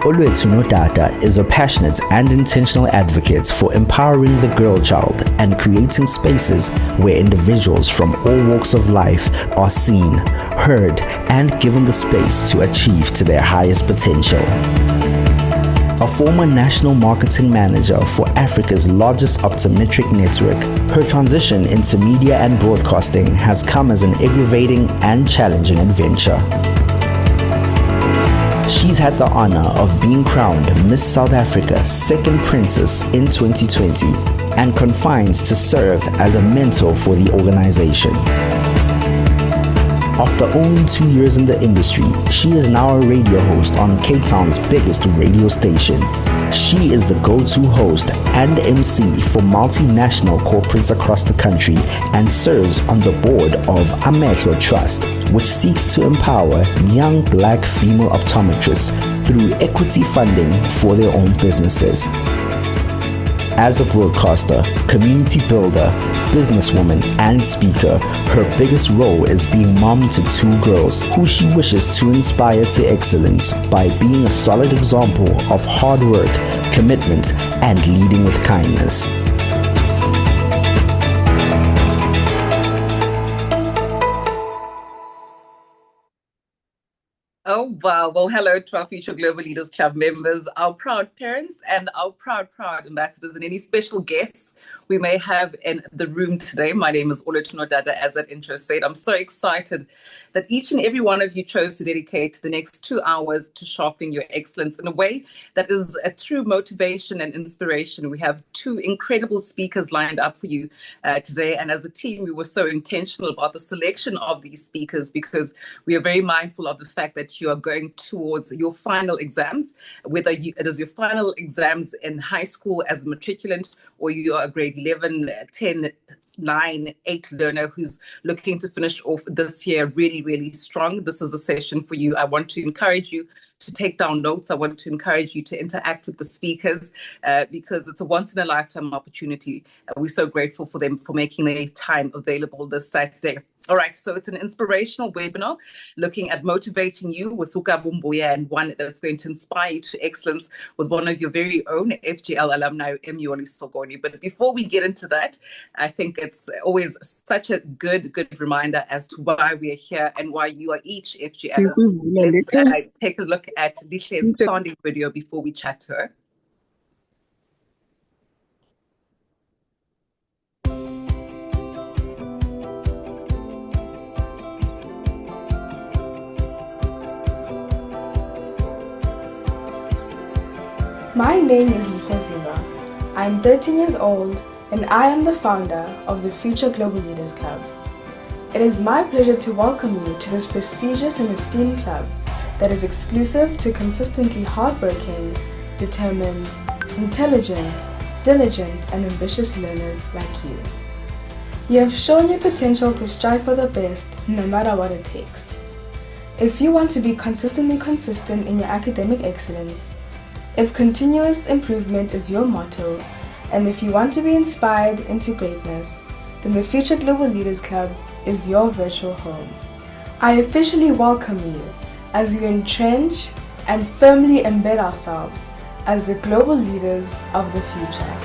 Olwethu Nodata is a passionate and intentional advocate for empowering the girl child and creating spaces where individuals from all walks of life are seen, heard, and given the space to achieve to their highest potential. A former national marketing manager for Africa's largest optometric network, her transition into media and broadcasting has come as an aggravating and challenging adventure. She's had the honor of being crowned Miss South Africa Second Princess in 2020 and confines to serve as a mentor for the organization. After only 2 years in the industry, she is now a radio host on Cape Town's biggest radio station. She is the go-to host and MC for multinational corporates across the country and serves on the board of Amehlo Trust, which seeks to empower young black female optometrists through equity funding for their own businesses. As a broadcaster, community builder, businesswoman, and speaker, her biggest role is being mom to 2 girls who she wishes to inspire to excellence by being a solid example of hard work, commitment, and leading with kindness. Oh, wow. Well, hello to our future Global Leaders Club members, our proud parents, and our proud ambassadors, and any special guests we may have in the room today. My name is Olwethu Nodata, as that intro said. I'm so excited that each and every one of you chose to dedicate the next 2 hours to sharpening your excellence in a way that is through motivation and inspiration. We have 2 incredible speakers lined up for you today. And as a team, we were so intentional about the selection of these speakers because we are very mindful of the fact that you are going towards your final exams, whether it is your final exams in high school as a matriculant or you are a grade 11, 10, 9, 8 learner who's looking to finish off this year really, really strong. This is a session for you. I want to encourage you to take down notes. I want to encourage you to interact with the speakers because it's a once in a lifetime opportunity. We're so grateful for them for making their time available this Saturday. All right, so it's an inspirational webinar looking at motivating you with Ukabumbuya, and one that's going to inspire you to excellence with one of your very own FGL alumni, Amyoli Sokoni. But before we get into that, I think it's always such a good reminder as to why we are here and why you are each FGLers. Let's take a look at Lihle's sounding video before we chat to her. My name is Lisa Ziva. I'm 13 years old and I am the founder of the Future Global Leaders Club. It is my pleasure to welcome you to this prestigious and esteemed club that is exclusive to consistently hardworking, determined, intelligent, diligent, and ambitious learners like you. You have shown your potential to strive for the best no matter what it takes. If you want to be consistently consistent in your academic excellence, if continuous improvement is your motto, and if you want to be inspired into greatness, then the Future Global Leaders Club is your virtual home. I officially welcome you as we entrench and firmly embed ourselves as the global leaders of the future.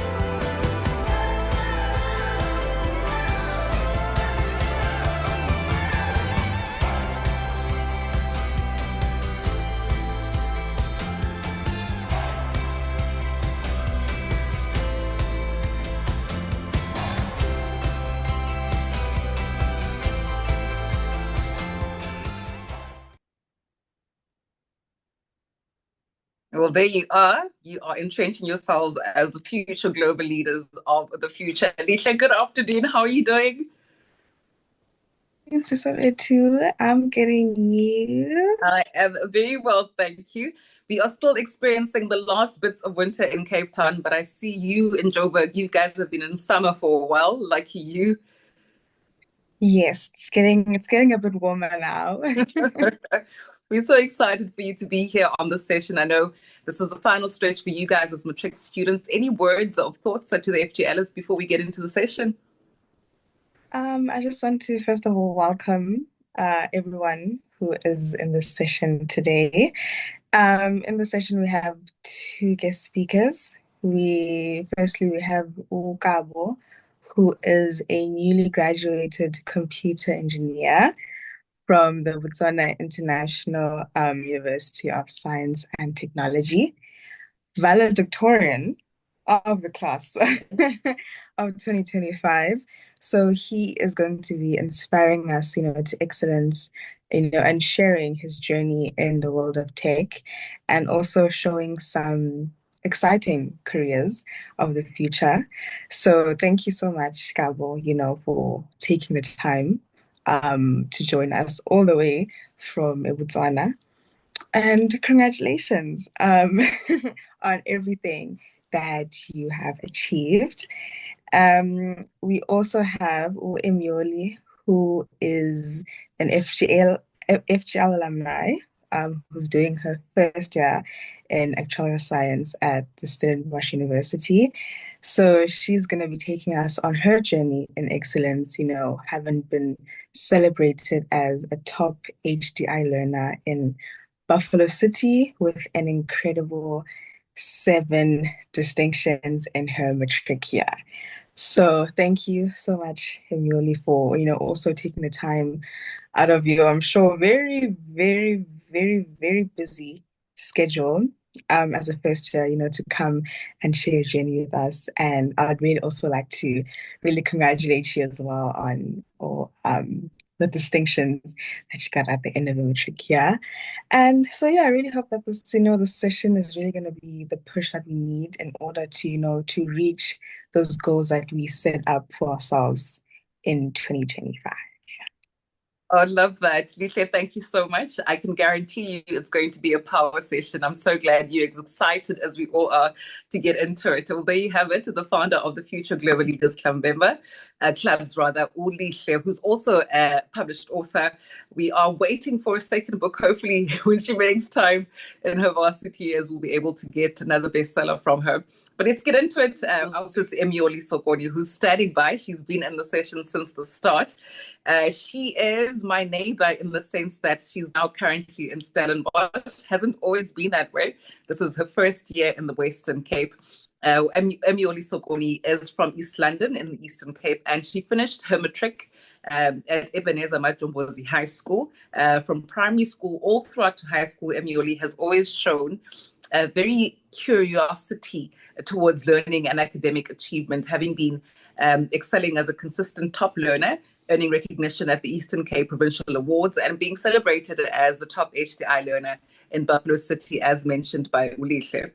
Well, there you are. You are entrenching yourselves as the future global leaders of the future. Alicia, good afternoon. How are you doing? I'm getting you. I am very well, thank you. We are still experiencing the last bits of winter in Cape Town, but I see you in Joburg. You guys have been in summer for a while, lucky you. Yes, it's getting a bit warmer now. We're so excited for you to be here on this session. I know this is the final stretch for you guys as matric students. Any words of thoughts to the FGLers before we get into the session? I just want to first of all welcome everyone who is in the session today. In the session, we have two guest speakers. Firstly, we have Ukabo, who is a newly graduated computer engineer from the Botswana International University of Science and Technology, valedictorian of the class of 2025. So he is going to be inspiring us, to excellence, and sharing his journey in the world of tech and also showing some exciting careers of the future. So thank you so much, Gabo, for taking the time to join us all the way from Botswana. And congratulations on everything that you have achieved. We also have Amyoli, who is an FGL alumni, who's doing her first year in actuarial science at the Stellenbosch University. So she's going to be taking us on her journey in excellence, having been celebrated as a top HDI learner in Buffalo City with an incredible 7 distinctions in her matric year. So thank you so much, Amyoli, for also taking the time out of your, I'm sure, very, very, very, very busy schedule as a first year, to come and share your journey with us. And I'd really also like to really congratulate you as well on all the distinctions that you got at the end of the matric year. And so, yeah, I really hope that the session is really going to be the push that we need in order to, to reach those goals that we set up for ourselves in 2025. I love that. Lihle, thank you so much. I can guarantee you it's going to be a power session. I'm so glad you're as excited as we all are to get into it. Well, there you have it, the founder of the Future Global Leaders Club Lihle, who's also a published author. We are waiting for a second book. Hopefully, when she makes time in her varsity years, we'll be able to get another bestseller from her. But let's get into it. Our sis Amyoli Sokoni, who's standing by. She's been in the session since the start. She is my neighbor in the sense that she's now currently in Stellenbosch. Hasn't always been that way. This is her first year in the Western Cape. Amyoli Sokoni is from East London in the Eastern Cape, and she finished her matric at Ebenezer Majombozi High School. From primary school all throughout to high school, Amyoli has always shown a very curiosity towards learning and academic achievement, having been excelling as a consistent top learner, earning recognition at the Eastern Cape Provincial Awards, and being celebrated as the top HDI learner in Buffalo City, as mentioned by Ulihle.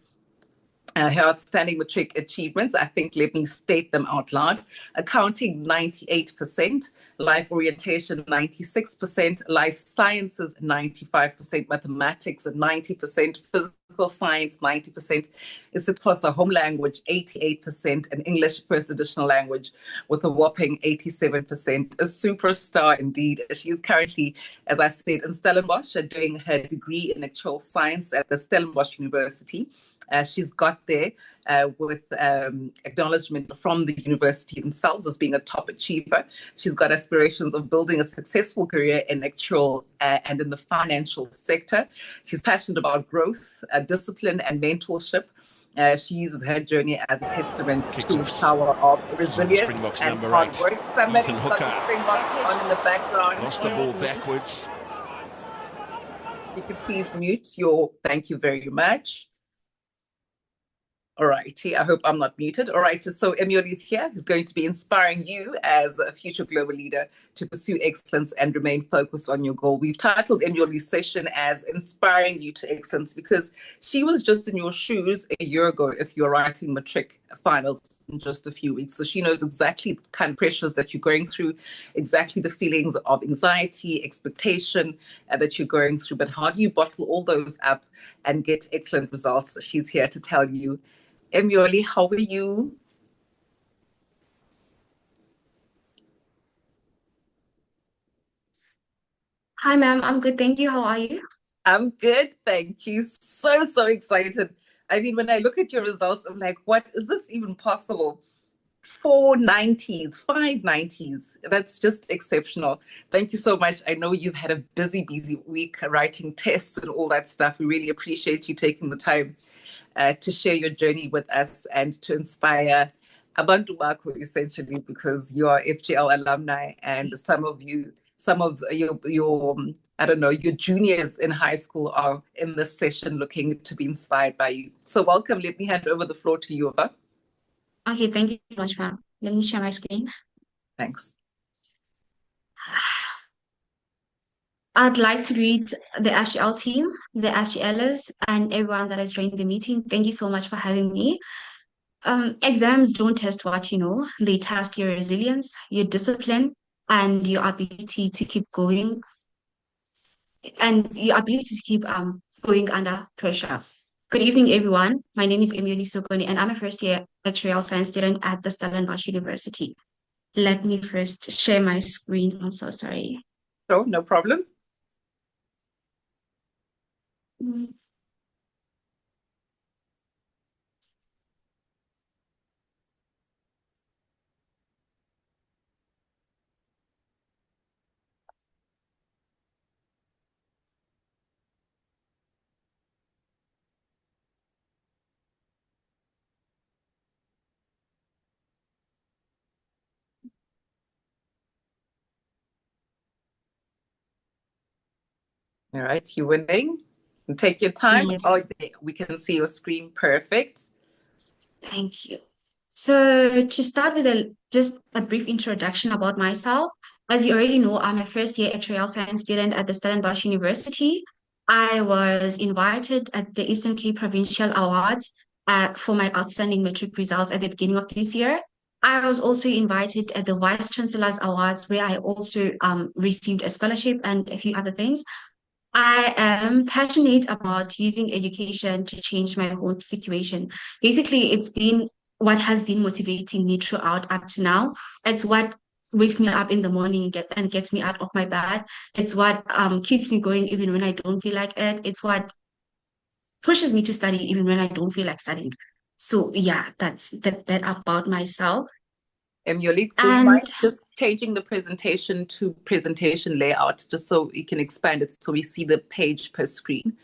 Her outstanding matric achievements, I think, let me state them out loud. Accounting, 98%, life orientation, 96%, life sciences, 95%, mathematics, 90%, physical science, 90%, isiXhosa home language, 88%, and English first additional language with a whopping 87%. A superstar indeed. She is currently, as I said, in Stellenbosch, doing her degree in actuarial science at the Stellenbosch University. She's got there with acknowledgement from the university themselves as being a top achiever. She's got aspirations of building a successful career in actuarial and in the financial sector. She's passionate about growth, discipline, and mentorship. She uses her journey as a testament to the power of resilience and hard work. Somebody's got the Springboks on in the background. Lost the ball backwards. You could please mute your, thank you very much. All righty, I hope I'm not muted. All right, so Amyoli is here, who's going to be inspiring you as a future global leader to pursue excellence and remain focused on your goal. We've titled Amyoli's session as Inspiring You to Excellence because she was just in your shoes a year ago if you're writing matric finals in just a few weeks. So she knows exactly the kind of pressures that you're going through, exactly the feelings of anxiety, expectation that you're going through. But how do you bottle all those up and get excellent results? She's here to tell you. Amyoli, how are you? Hi, ma'am. I'm good. Thank you. How are you? I'm good. Thank you. So excited. I mean, when I look at your results, I'm like, what is this even possible? 490s, 590s. That's just exceptional. Thank you so much. I know you've had a busy, busy week writing tests and all that stuff. We really appreciate you taking the time to share your journey with us and to inspire abantu bakho, essentially, because you are FGL alumni and some of your I don't know, your juniors in high school are in this session looking to be inspired by you. So welcome. Let me hand over the floor to you, Ava. Okay, thank you so much, ma'am. Let me share my screen. Thanks. I'd like to greet the FGL team, the FGLers, and everyone that has joined the meeting. Thank you so much for having me. Exams don't test what you know, they test your resilience, your discipline, and your ability to keep going, going under pressure. Good evening, everyone. My name is Amyoli Sokoni, and I'm a first-year actuarial science student at the Stellenbosch University. Let me first share my screen. I'm so sorry. So, no problem. Mm. All right, you're winning. Take your time. Yes. Oh, we can see your screen. Perfect. Thank you. So to start with just a brief introduction about myself, as you already know, I'm a first-year actuarial science student at the Stellenbosch University. I was invited at the Eastern Cape Provincial Awards for my outstanding matric results at the beginning of this year. I was also invited at the Vice Chancellor's Awards, where I also received a scholarship and a few other things. I am passionate about using education to change my whole situation. Basically, it's been what has been motivating me throughout up to now. It's what wakes me up in the morning and gets me out of my bed. It's what keeps me going even when I don't feel like it. It's what pushes me to study even when I don't feel like studying. So yeah, that's the bit about myself. Amyoli, do you And mind just changing the presentation to presentation layout, just so you can expand it so we see the page per screen?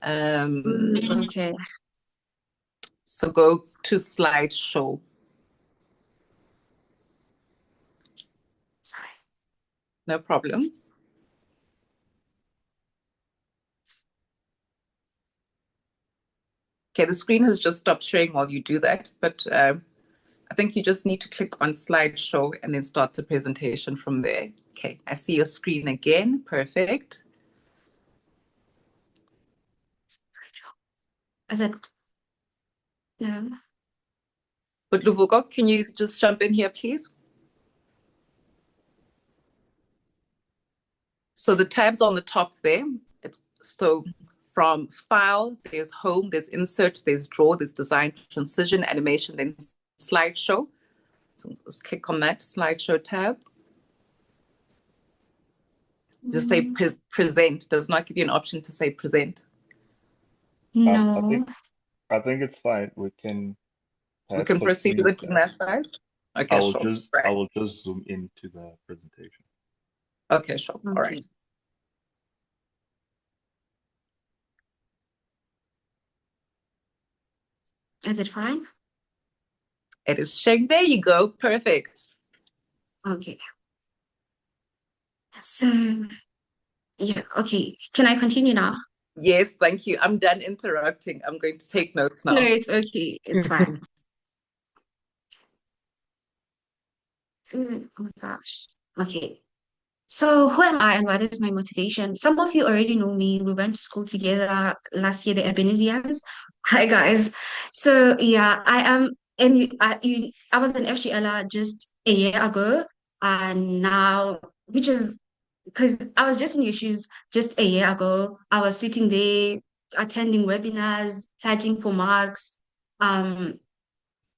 okay. So go to slideshow. Sorry. No problem. Okay, the screen has just stopped sharing while you do that, but I think you just need to click on slideshow and then start the presentation from there. Okay, I see your screen again. Perfect. Is it? No. But Luvugo, can you just jump in here, please? So the tabs on the top there, so from file, there's home, there's insert, there's draw, there's design, transition, animation, then slideshow. So let's click on that slideshow tab. Just say present. Does not give you an option to say present. No. I think it's fine. We can Proceed with it from that side. Okay, sure. I will just zoom into the presentation. Okay, sure. Okay. All right. Is it fine? It is showing. There you go. Perfect. Okay. So, yeah, okay. Can I continue now? Yes, thank you. I'm done interrupting. I'm going to take notes now. No, it's okay. It's fine. Oh my gosh. Okay. So, who am I and what is my motivation? Some of you already know me. We went to school together last year, the Ebenezians. Hi, guys. So, yeah, I am, and I was an FGLer just a year ago, and now, which is because I was just in your shoes just a year ago. I was sitting there attending webinars, pledging for marks, um,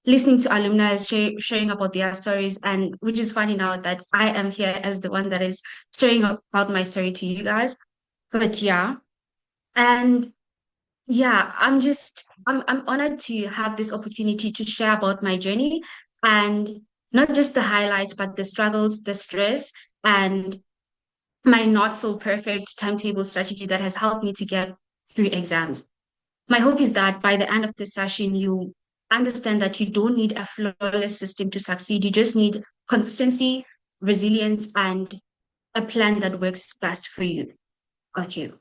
listening to alumni sharing about their stories, and which is funny now that I am here as the one that is sharing about my story to you guys. But yeah, and yeah, I'm honored to have this opportunity to share about my journey. and not just the highlights, but the struggles, the stress, and my not so perfect timetable strategy that has helped me to get through exams. My hope is that by the end of this session, you understand that you don't need a flawless system to succeed. You just need consistency, resilience, and a plan that works best for you. Okay.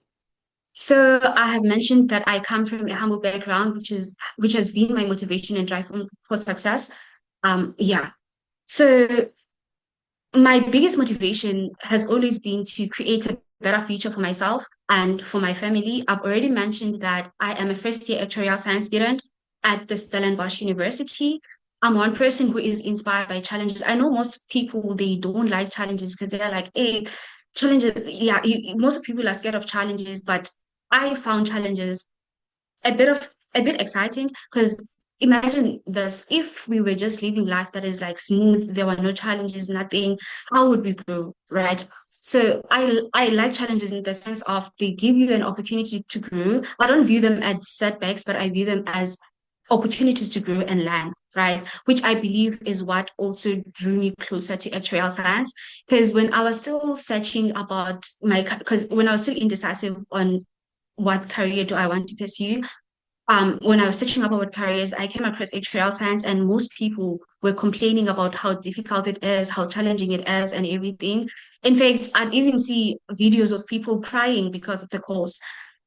So I have mentioned that I come from a humble background, which has been my motivation and drive for success. Yeah. So my biggest motivation has always been to create a better future for myself and for my family. I've already mentioned that I am a first year actuarial science student at the Stellenbosch University. I'm one person who is inspired by challenges. I know most people, they don't like challenges because they're like, hey, challenges, yeah, most people are scared of challenges, but I found challenges a bit exciting because imagine this, if we were just living life that is like smooth, there were no challenges, nothing, how would we grow, right? So I like challenges in the sense of they give you an opportunity to grow. I don't view them as setbacks, but I view them as opportunities to grow and learn, right? Which I believe is what also drew me closer to actuarial science. Because when I was still searching about because when I was still indecisive on what career do I want to pursue, when I was searching about careers, I came across actuarial science, and most people were complaining about how difficult it is, how challenging it is, and everything. In fact, I'd even see videos of people crying because of the course.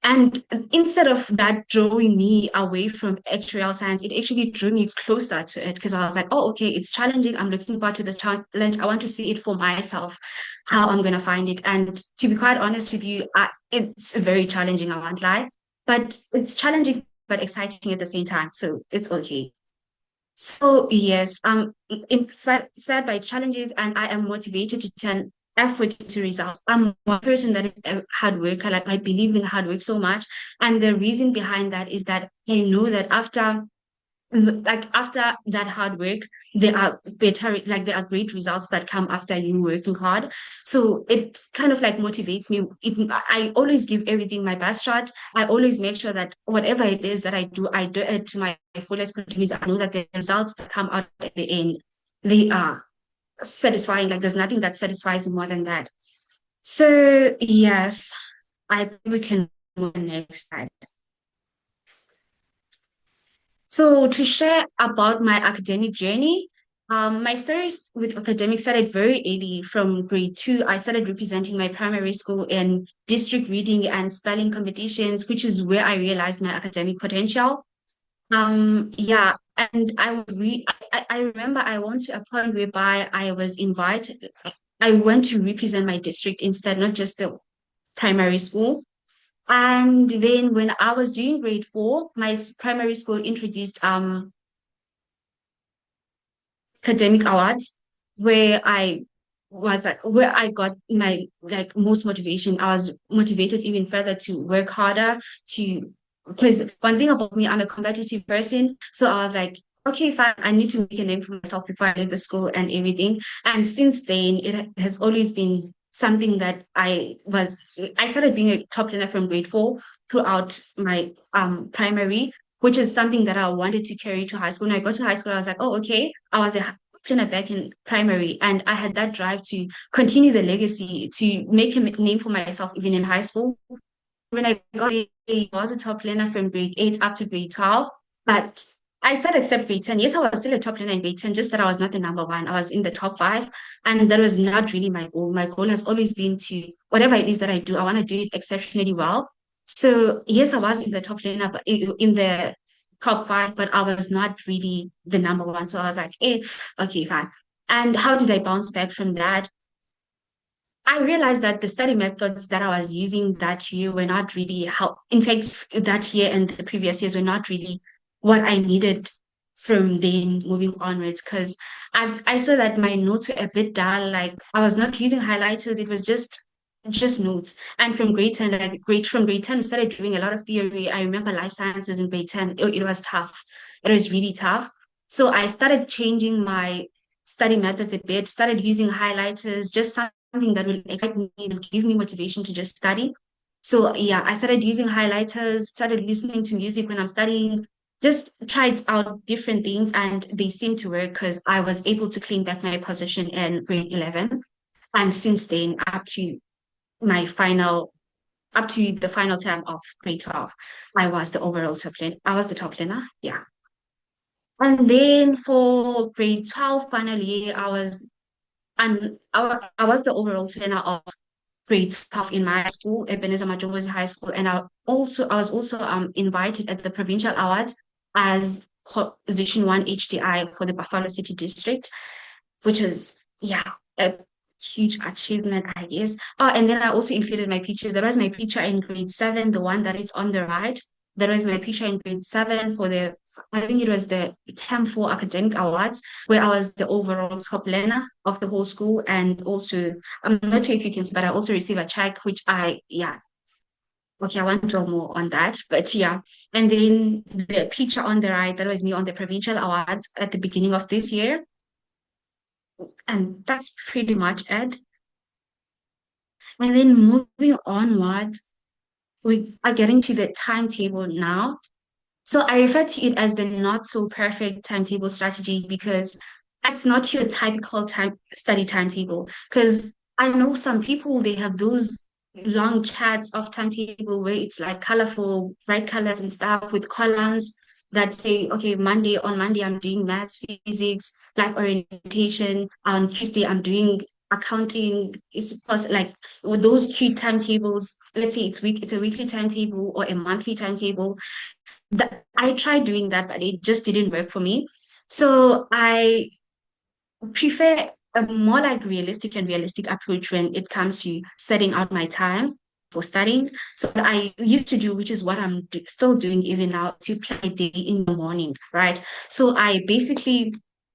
And instead of that drawing me away from actuarial science, it actually drew me closer to it because I was like, oh, okay, it's challenging. I'm looking forward to the challenge. I want to see it for myself, how I'm going to find it. And to be quite honest with you, it's very challenging, I won't lie. But it's challenging but exciting at the same time. So it's okay. So yes, inspired by challenges, and I am motivated to turn effort into results. I'm one person that is a hard worker. Like I believe in hard work so much, and the reason behind that is that I know that after that hard work, there are better, like there are great results that come after you working hard. So it kind of like motivates me. I always give everything my best shot. I always make sure that whatever it is that I do it to my fullest potential. I know that the results that come out at the end, they are satisfying. Like there's nothing that satisfies more than that. So yes, I think we can move next slide. So to share about my academic journey, my stories with academics started very early from grade 2. I started representing my primary school in district reading and spelling competitions, which is where I realized my academic potential. Yeah, and I remember I went to a point whereby I was invited. I went to represent my district instead, not just the primary school. And then when I was doing grade 4, my primary school introduced academic awards where where I got my like most motivation. I was motivated even further to work harder to because one thing about me, I'm a competitive person. So I was like, okay, fine, I need to make a name for myself before I leave the school and everything. And since then, it has always been something that I started being a top learner from grade 4 throughout my primary, which is something that I wanted to carry to high school. When I got to high school, I was like, oh, okay, I was a planner back in primary, and I had that drive to continue the legacy, to make a name for myself even in high school. When I got I was a top learner from grade 8 up to grade 12, but I said except grade 10. Yes, I was still a top learner in grade 10, just that I was not the number one. I was in the top 5, and that was not really my goal. My goal has always been to, whatever it is that I do, I want to do it exceptionally well. So yes, I was in the top learner, but in the top 5, but I was not really the number one. So I was like, hey, okay, fine. And how did I bounce back from that? I realized that the study methods that I was using that year were not really how, in fact, that year and the previous years were not really what I needed from then moving onwards. Because I saw that my notes were a bit dull. Like I was not using highlighters. It was just notes. And from grade 10, from grade 10, we started doing a lot of theory. I remember life sciences in grade 10. It was tough. It was really tough. So I started changing my study methods a bit, started using highlighters, just something that will excite me, will give me motivation to just study. So yeah, I started using highlighters, started listening to music when I'm studying, just tried out different things and they seemed to work because I was able to claim back my position in grade 11. And since then, up to the final term of grade 12, I was the overall top learner. I was the top learner, yeah. And then for grade 12, finally, I was the overall learner of grade 12 in my school, Ebenezer Majongozi High School, and I was also invited at the provincial awards as position 1 HDI for the Buffalo City district, which is, yeah, a huge achievement, I guess. Oh, and then I also included my pictures. There was my picture in grade 7, the one that is on the right. There was my picture in grade 7 for I think it was the term 4 academic awards, where I was the overall top learner of the whole school. And also, I'm not sure if you can see, but I also received a check, which yeah, okay, I want to talk more on that, but yeah. And then the picture on the right, that was me on the provincial awards at the beginning of this year. And that's pretty much it. And then moving onward, we are getting to the timetable now. So I refer to it as the not so perfect timetable strategy because it's not your typical study timetable. Because I know some people, they have those long charts of timetable where it's like colorful, bright colors and stuff with columns that say, okay, on Monday I'm doing maths, physics, life orientation. On Tuesday I'm doing accounting. It's like with those cute timetables. Let's say it's a weekly timetable or a monthly timetable. I tried doing that, but it just didn't work for me. So I prefer a more like realistic approach when it comes to setting out my time for studying. So what I used to do, which is what I'm still doing even now, to plan a day in the morning, right? So I basically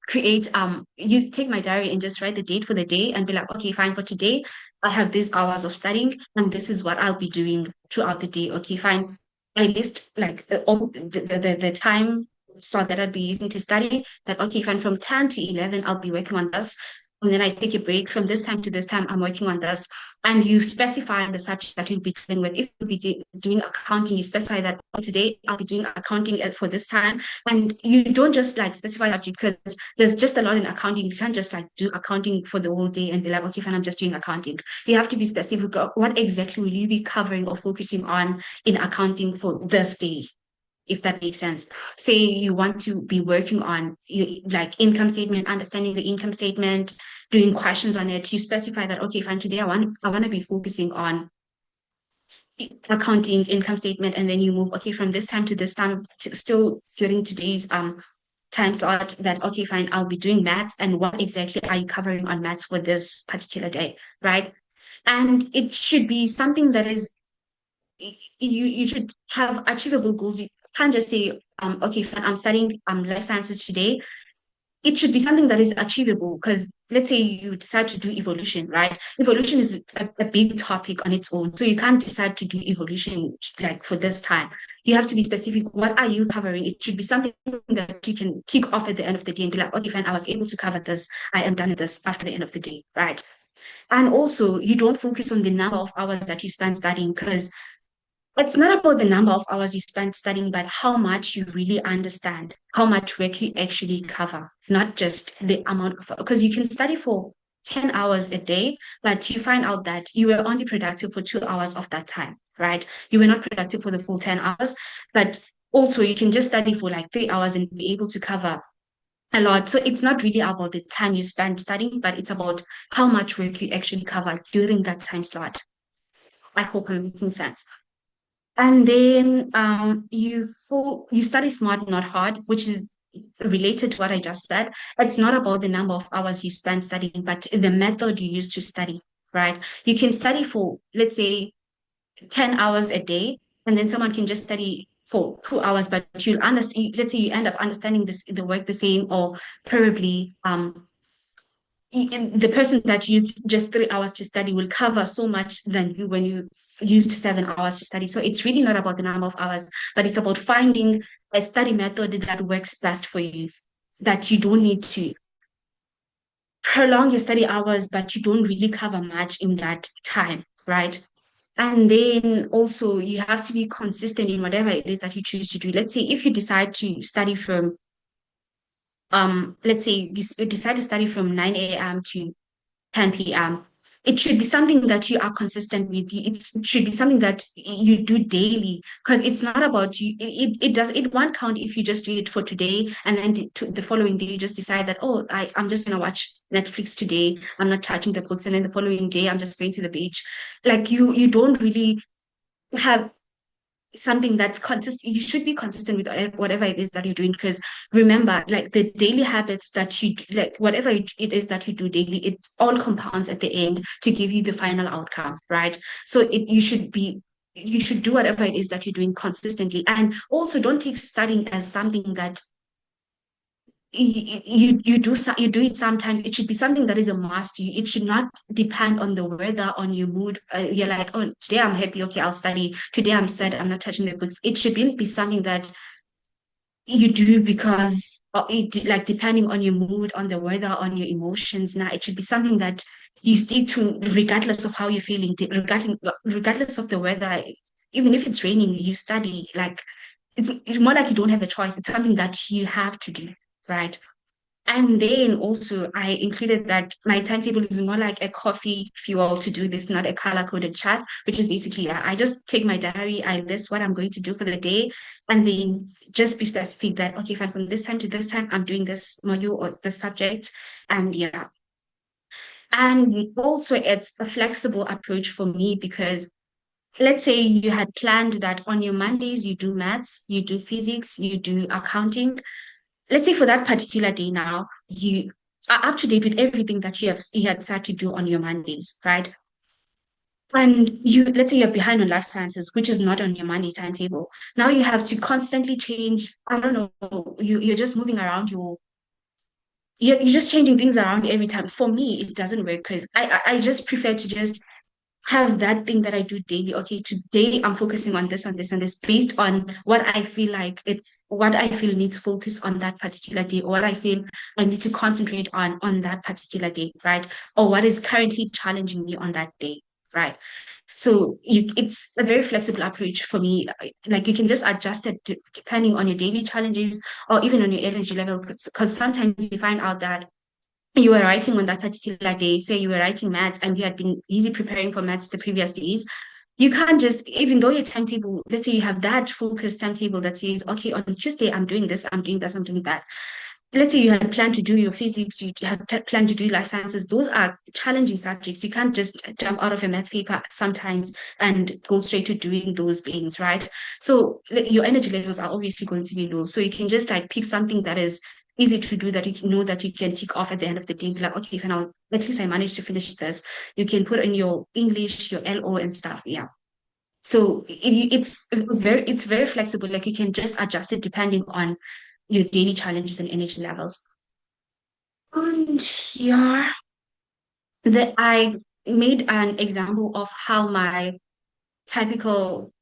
create you take my diary and just write the date for the day and be like, okay, fine, for today I have these hours of studying and this is what I'll be doing throughout the day. Okay, fine. I list like all the time slot that I'd be using to study, that okay, fine, from 10 to 11 I'll be working on this, and then I take a break from this time to this time I'm working on this. And you specify the subject that you'll be dealing with. If you'll be doing accounting, you specify that today I'll be doing accounting for this time. And you don't just like specify that because there's just a lot in accounting. You can't just like do accounting for the whole day and be like, okay, fine, I'm just doing accounting. You have to be specific. What exactly will you be covering or focusing on in accounting for this day? If that makes sense. Say you want to be working on like income statement, understanding the income statement, doing questions on it. You specify that, okay, fine, today I want to be focusing on accounting, income statement, and then you move, okay, from this time to this time, still during today's time slot, that okay, fine, I'll be doing maths, and what exactly are you covering on maths for this particular day, right? And it should be something that is you should have achievable goals. You can't just say, okay, fine, I'm studying life sciences today. It should be something that is achievable because let's say you decide to do evolution, right? Evolution is a big topic on its own. So you can't decide to do evolution like for this time. You have to be specific. What are you covering? It should be something that you can tick off at the end of the day and be like, okay, fine, I was able to cover this. I am done with this after the end of the day, right? And also, you don't focus on the number of hours that you spend studying because it's not about the number of hours you spend studying, but how much you really understand, how much work you actually cover, not just the amount of, because you can study for 10 hours a day, but you find out that you were only productive for 2 hours of that time, right? You were not productive for the full 10 hours, but also you can just study for like 3 hours and be able to cover a lot. So it's not really about the time you spend studying, but it's about how much work you actually cover during that time slot. I hope I'm making sense. And then you study smart, not hard, which is related to what I just said. It's not about the number of hours you spend studying, but the method you use to study, right? You can study for, let's say, 10 hours a day, and then someone can just study for 2 hours, but you'll understand, let's say you end up understanding the work the same, or probably the person that used just 3 hours to study will cover so much than you when you used 7 hours to study. So it's really not about the number of hours, but it's about finding a study method that works best for you, that you don't need to prolong your study hours, but you don't really cover much in that time, right? And then also you have to be consistent in whatever it is that you choose to do. Let's say if you decide to study from let's say you decide to study from 9 a.m. to 10 p.m. It should be something that you are consistent with. It should be something that you do daily, because it's not about you. It won't count if you just do it for today and then the following day you just decide that, oh, I'm just gonna watch Netflix today. I'm not touching the books, and then the following day I'm just going to the beach. Like you don't really have something that's consistent. You should be consistent with whatever it is that you're doing, because remember, like the daily habits that you do, like whatever it is that you do daily, it all compounds at the end to give you the final outcome, right? So you should do whatever it is that you're doing consistently. And also don't take studying as something that you do it sometimes. It should be something that is a must. It should not depend on the weather, on your mood. You're like, oh, today I'm happy, okay, I'll study. Today I'm sad, I'm not touching the books. It should be something that you do because like depending on your mood, on the weather, on your emotions. Now it should be something that you stick to regardless of how you're feeling, regardless of the weather. Even if it's raining, you study. Like it's more like you don't have a choice. It's something that you have to do, right? And then also I included that my timetable is more like a coffee fuel to-do list, not a color-coded chart, which is basically I just take my diary, I list what I'm going to do for the day, and then just be specific that, okay, fine, from this time to this time, I'm doing this module or the subject. And yeah. And also it's a flexible approach for me because let's say you had planned that on your Mondays, you do maths, you do physics, you do accounting. Let's say for that particular day now, you are up to date with everything that you had set to do on your Mondays, right? And let's say you're behind on life sciences, which is not on your Monday timetable. Now you have to constantly change. I don't know. You're just moving around you're just changing things around every time. For me, it doesn't work because I just prefer to just have that thing that I do daily. Okay, today I'm focusing on this, on this, and this, based on what I feel like what I feel needs focus on that particular day, or what I feel I need to concentrate on that particular day, right? Or what is currently challenging me on that day, right? So it's a very flexible approach for me. Like you can just adjust it depending on your daily challenges or even on your energy level, because sometimes you find out that you were writing on that particular day, say you were writing maths and you had been busy preparing for maths the previous days, you can't just, even though your timetable, let's say you have that focused timetable that says, okay, on Tuesday, I'm doing this, I'm doing this, I'm doing that. Let's say you had planned to do your physics, you had planned to do life sciences. Those are challenging subjects. You can't just jump out of a math paper sometimes and go straight to doing those things, right? So your energy levels are obviously going to be low. So you can just like pick something that is easy to do that you know that you can tick off at the end of the day. Be like, okay, now at least I managed to finish this. You can put in your English, your LO and stuff. Yeah. So it's very flexible. Like you can just adjust it depending on your daily challenges and energy levels. And yeah, I made an example of how my typical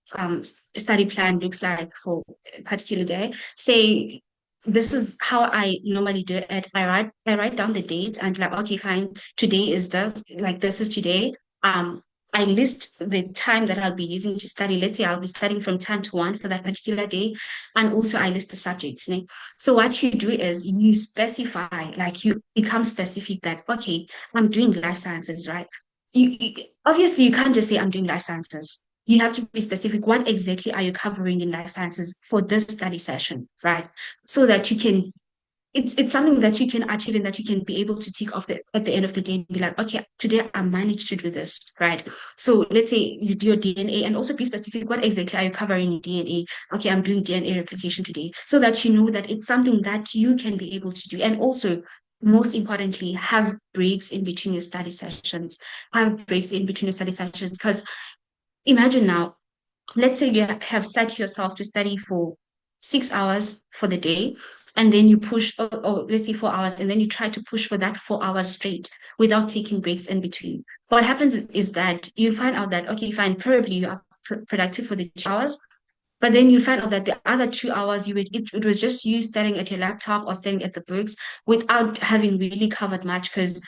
study plan looks like for a particular day. Say this is how I normally do it. I write down the dates and like, okay, fine, today is this is today. I list the time that I'll be using to study. Let's say I'll be studying from 10 to 1 for that particular day. And also I list the subjects. So what you do is you specify, like you become specific that, okay, I'm doing life sciences, right? Obviously you can't just say I'm doing life sciences. You have to be specific. What exactly are you covering in life sciences for this study session, right? So that you can, it's something that you can achieve and that you can be able to tick off at the end of the day and be like, okay, today I managed to do this, right? So let's say you do your DNA and also be specific. What exactly are you covering in DNA? Okay, I'm doing DNA replication today, so that you know that it's something that you can be able to do. And also, most importantly, have breaks in between your study sessions. Have breaks in between your study sessions, because imagine now, let's say you have set yourself to study for 6 hours for the day, and then you push, or let's say 4 hours, and then you try to push for that 4 hours straight without taking breaks in between. What happens is that you find out that, okay, fine, probably you are productive for the 2 hours, but then you find out that the other 2 hours it was just you staring at your laptop or staring at the books without having really covered much, because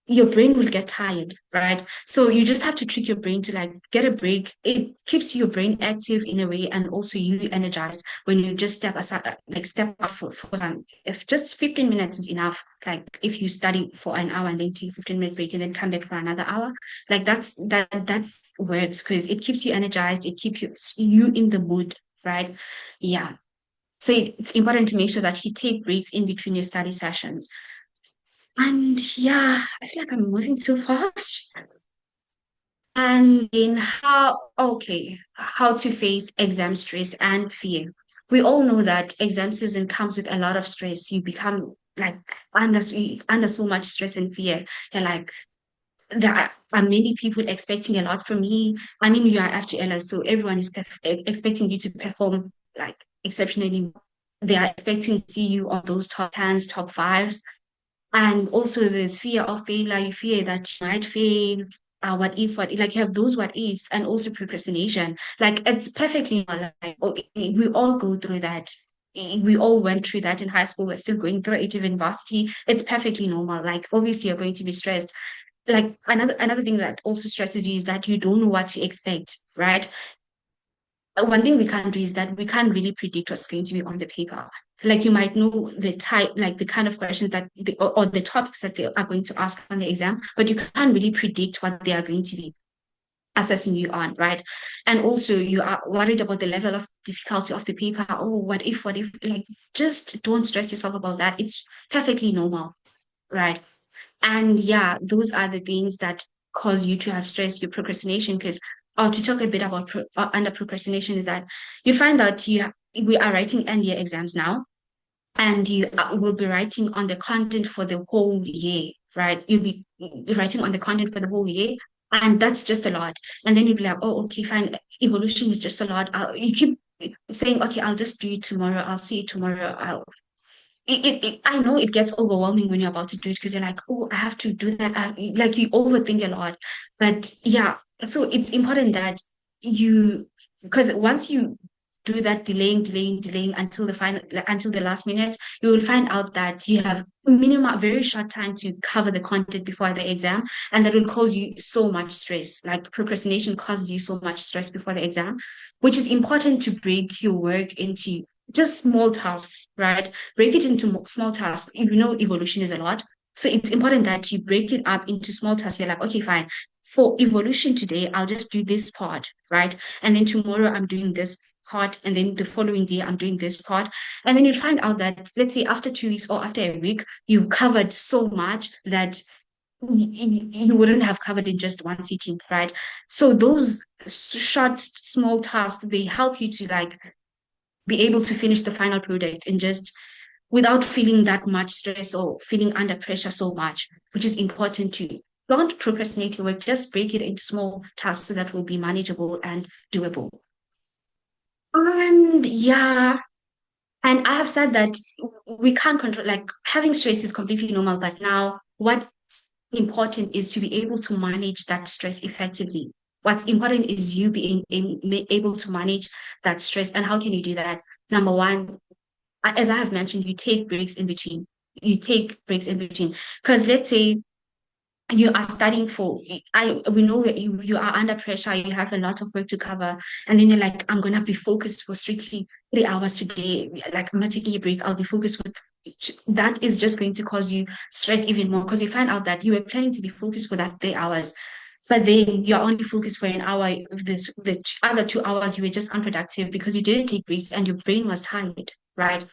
your brain will get tired, right? So you just have to trick your brain to like get a break. It keeps your brain active in a way, and also you energized when you just step aside, like step up for some. If just 15 minutes is enough, like if you study for an hour and then take 15-minute break and then come back for another hour, like that works because it keeps you energized. It keeps you in the mood, right? Yeah. So it's important to make sure that you take breaks in between your study sessions. And yeah, I feel like I'm moving too fast. And in how to face exam stress and fear. We all know that exam season comes with a lot of stress. You become like under so much stress and fear. You're like, there are many people expecting a lot from me. I mean, you are FGLers, so everyone is expecting you to perform like exceptionally. They are expecting to see you on those top tens, top fives. And also there's fear of failure. You fear that you might fail. What if, like you have those what ifs, and also procrastination. Like it's perfectly normal. Like, we all go through that. We all went through that in high school. We're still going through it in university. It's perfectly normal. Like obviously you're going to be stressed. Like another thing that also stresses you is that you don't know what to expect, right? One thing we can't do is that we can't really predict what's going to be on the paper. Like you might know the type, like the kind of questions that or the topics that they are going to ask on the exam, but you can't really predict what they are going to be assessing you on, right? And also you are worried about the level of difficulty of the paper. Oh, what if, like just don't stress yourself about that. It's perfectly normal, right? And yeah, those are the things that cause you to have stress, your procrastination. Because, or to talk a bit about under procrastination, is that you find that we are writing end year exams now, and you will be writing on the content for the whole year, right? You'll be writing on the content for the whole year, and that's just a lot. And then you'll be like, oh, okay, fine. Evolution is just a lot. You keep saying, okay, I'll just do it tomorrow. I'll see it tomorrow. I know it gets overwhelming when you're about to do it because you're like, oh, I have to do that. Like you overthink a lot. But yeah, so it's important that because once you do that delaying until the final, like, until the last minute, you will find out that you have minimum, very short time to cover the content before the exam, and that will cause you so much stress. Like procrastination causes you so much stress before the exam, which is important to break your work into just small tasks, right? Break it into small tasks. You know, evolution is a lot. So it's important that you break it up into small tasks. You're like, okay, fine. For evolution today, I'll just do this part, right? And then tomorrow I'm doing this part. And then the following day, I'm doing this part. And then you'll find out that, let's say, after 2 weeks or after a week, you've covered so much that you wouldn't have covered in just one sitting, right? So those short, small tasks, they help you to like be able to finish the final product and just without feeling that much stress or feeling under pressure so much, which is important too. Don't procrastinate your work, just break it into small tasks so that will be manageable and doable. And yeah, and I have said that we can't control, like having stress is completely normal, but now what's important is to be able to manage that stress effectively. What's important is you being able to manage that stress. And how can you do that? Number one, as I have mentioned, you take breaks in between. You take breaks in between. Because let's say you are studying for we know you are under pressure, you have a lot of work to cover, and then you're like, I'm gonna be focused for strictly 3 hours today. Like I'm not taking a break, I'll be focused with that is just going to cause you stress even more because you find out that you were planning to be focused for that 3 hours. But then you're only focused for an hour. The other 2 hours you were just unproductive because you didn't take breaks and your brain was tired, right?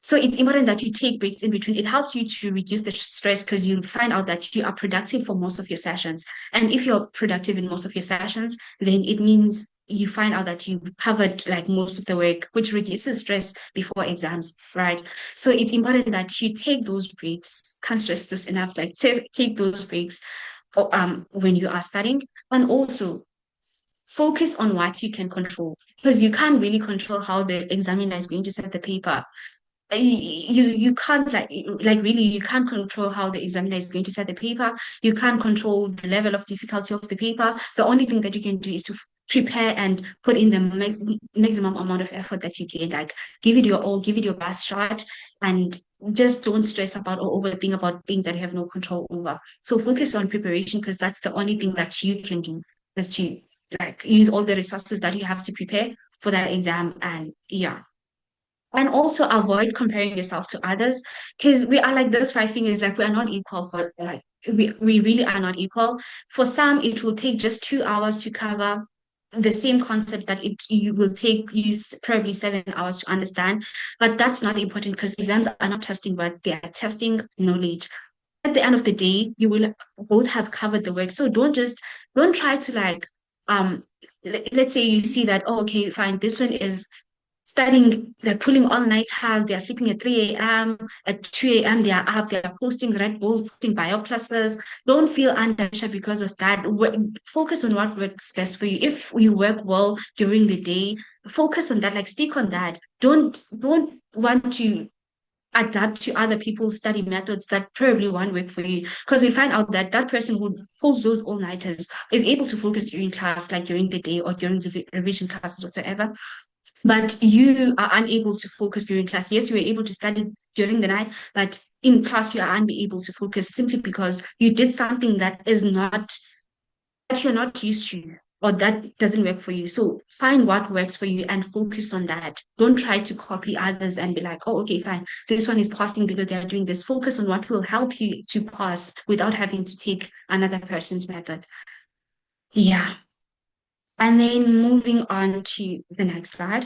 So it's important that you take breaks in between. It helps you to reduce the stress because you find out that you are productive for most of your sessions. And if you're productive in most of your sessions, then it means you find out that you've covered like most of the work, which reduces stress before exams, right? So it's important that you take those breaks. Can't stress this enough. Like take those breaks when you are studying, and also focus on what you can control because you can't really control how the examiner is going to set the paper. You can't like really you can't control how the examiner is going to set the paper. You can't control the level of difficulty of the paper. The only thing that you can do is to prepare and put in the maximum amount of effort that you can. Like, give it your all, give it your best shot, and just don't stress about or overthink about things that you have no control over. So focus on preparation, because that's the only thing that you can do, is to like use all the resources that you have to prepare for that exam. And yeah. And also avoid comparing yourself to others, because we are like those five fingers, like we are not equal for like we really are not equal. For some, it will take just 2 hours to cover the same concept that it you will take you probably 7 hours to understand. But that's not important, because exams are not testing work, they are testing knowledge. At the end of the day, you will both have covered the work. So don't try to like let's say you see that, oh, okay, fine, this one is studying, they're pulling all nighters, they are sleeping at 3 a.m., at 2 a.m., they are up, they are posting Red Bulls, posting bio classes. Don't feel under pressure because of that. Focus on what works best for you. If you work well during the day, focus on that, like stick on that. Don't want to adapt to other people's study methods that probably won't work for you, because you find out that that person who pulls those all-nighters is able to focus during class, like during the day or during the revision classes whatsoever, but you are unable to focus during class. Yes, you were able to study during the night, but in class you are unable to focus simply because you did something that you're not used to, or that doesn't work for you. So find what works for you and focus on that. Don't try to copy others and be like, oh, okay, fine, this one is passing because they are doing this. Focus on what will help you to pass without having to take another person's method. Yeah. And then moving on to the next slide.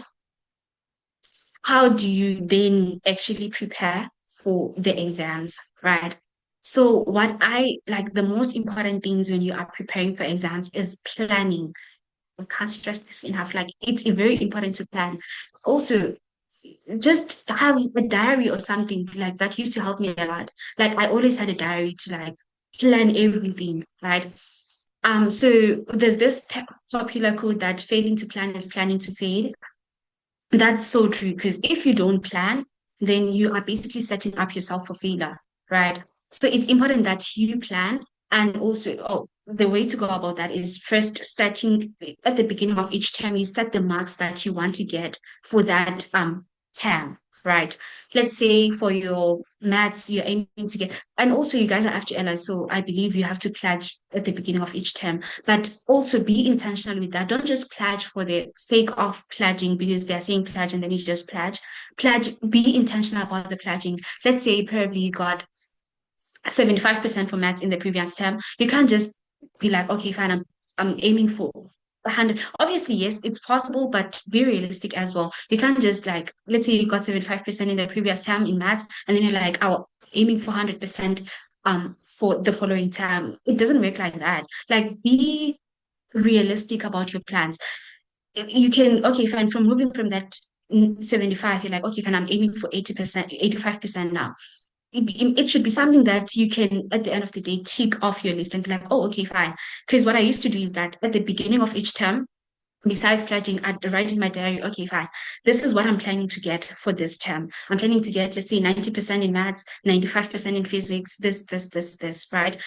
How do you then actually prepare for the exams, right? So what I like, the most important things when you are preparing for exams is planning. I can't stress this enough. Like, it's very important to plan. Also, just have a diary or something like that used to help me a lot. Like, I always had a diary to like plan everything, right? So there's this popular quote that failing to plan is planning to fail. That's so true, because if you don't plan, then you are basically setting up yourself for failure, right? So it's important that you plan. And also, oh, the way to go about that is first starting at the beginning of each term, you set the marks that you want to get for that term, right? Let's say for your maths, you're aiming to get, and also you guys are Actuarial, so I believe you have to pledge at the beginning of each term, but also be intentional with that. Don't just pledge for the sake of pledging because they're saying pledge and then you just pledge. Be intentional about the pledging. Let's say probably you got 75% for maths in the previous term. You can't just be like, okay, fine, I'm aiming for 100. Obviously, yes, it's possible, but be realistic as well. You can't just like, let's say you got 75% in the previous term in maths, and then you're like, oh, aiming for 100% for the following term. It doesn't work like that. Like, be realistic about your plans. You can, okay, fine, from moving from that 75, you're like, okay, fine, I'm aiming for 80%, 85% now. It should be something that you can, at the end of the day, tick off your list and be like, oh, okay, fine. Because what I used to do is that at the beginning of each term, besides pledging, I'd write in my diary, okay, fine, this is what I'm planning to get for this term. I'm planning to get, let's say, 90% in maths, 95% in physics, this, right?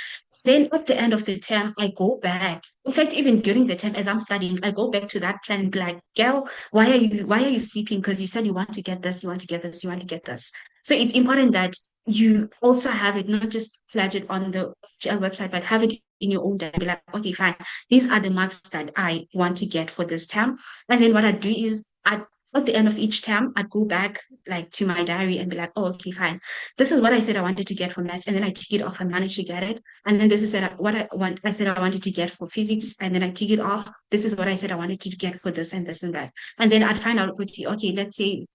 Then at the end of the term, I go back. In fact, even during the term, as I'm studying, I go back to that plan and be like, girl, why are you sleeping? Because you said you want to get this, you want to get this, you want to get this. So it's important that you also have it, not just pledge it on the website, but have it in your own day. Be like, okay, fine. These are the marks that I want to get for this term. And then what I do is at the end of each term, I'd go back like to my diary and be like, oh, okay, fine. This is what I said I wanted to get for maths, and then I tick it off and managed to get it. And then this is what I said I wanted to get for physics, and then I tick it off. This is what I said I wanted to get for this and this and that. And then I'd find out, okay, let's say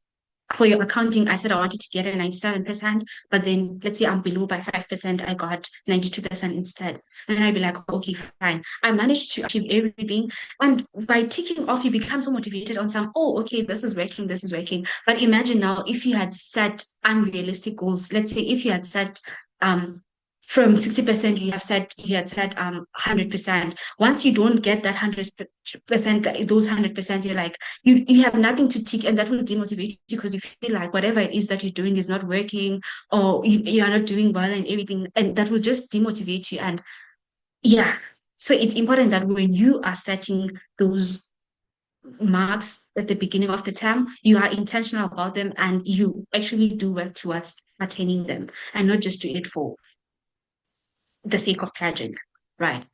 for your accounting, I said I wanted to get a 97%, but then let's say I'm below by 5%, I got 92% instead. And then I'd be like, okay, fine. I managed to achieve everything. And by ticking off, you become so motivated on some, oh, okay, this is working, this is working. But imagine now if you had set unrealistic goals. Let's say if you had set from 60%, you had said 100%. Once you don't get that 100%, those 100%, you're like, you have nothing to tick, and that will demotivate you because you feel like whatever it is that you're doing is not working, or you are not doing well and everything, and that will just demotivate you. And yeah, so it's important that when you are setting those marks at the beginning of the term, you are intentional about them and you actually do work towards attaining them and not just do it for the sake of pledging, right?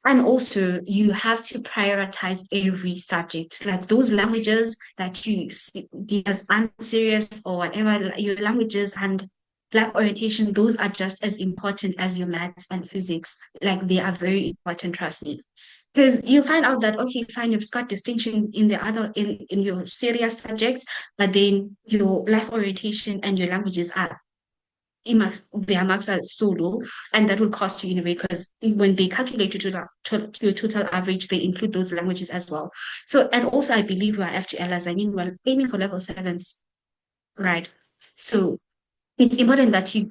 And also, you have to prioritize every subject, like those languages that you see as unserious or whatever, your languages and black orientation, those are just as important as your maths and physics. Like they are very important, trust me. Because you find out that, okay, fine, you've got distinction in the other, in your serious subjects, but then your life orientation and your languages are their marks are so low, and that will cost you in a way because when they calculate your total average, they include those languages as well. So, and also, I believe we are FGLers. I mean, we're aiming for level sevens, right? So, it's important that you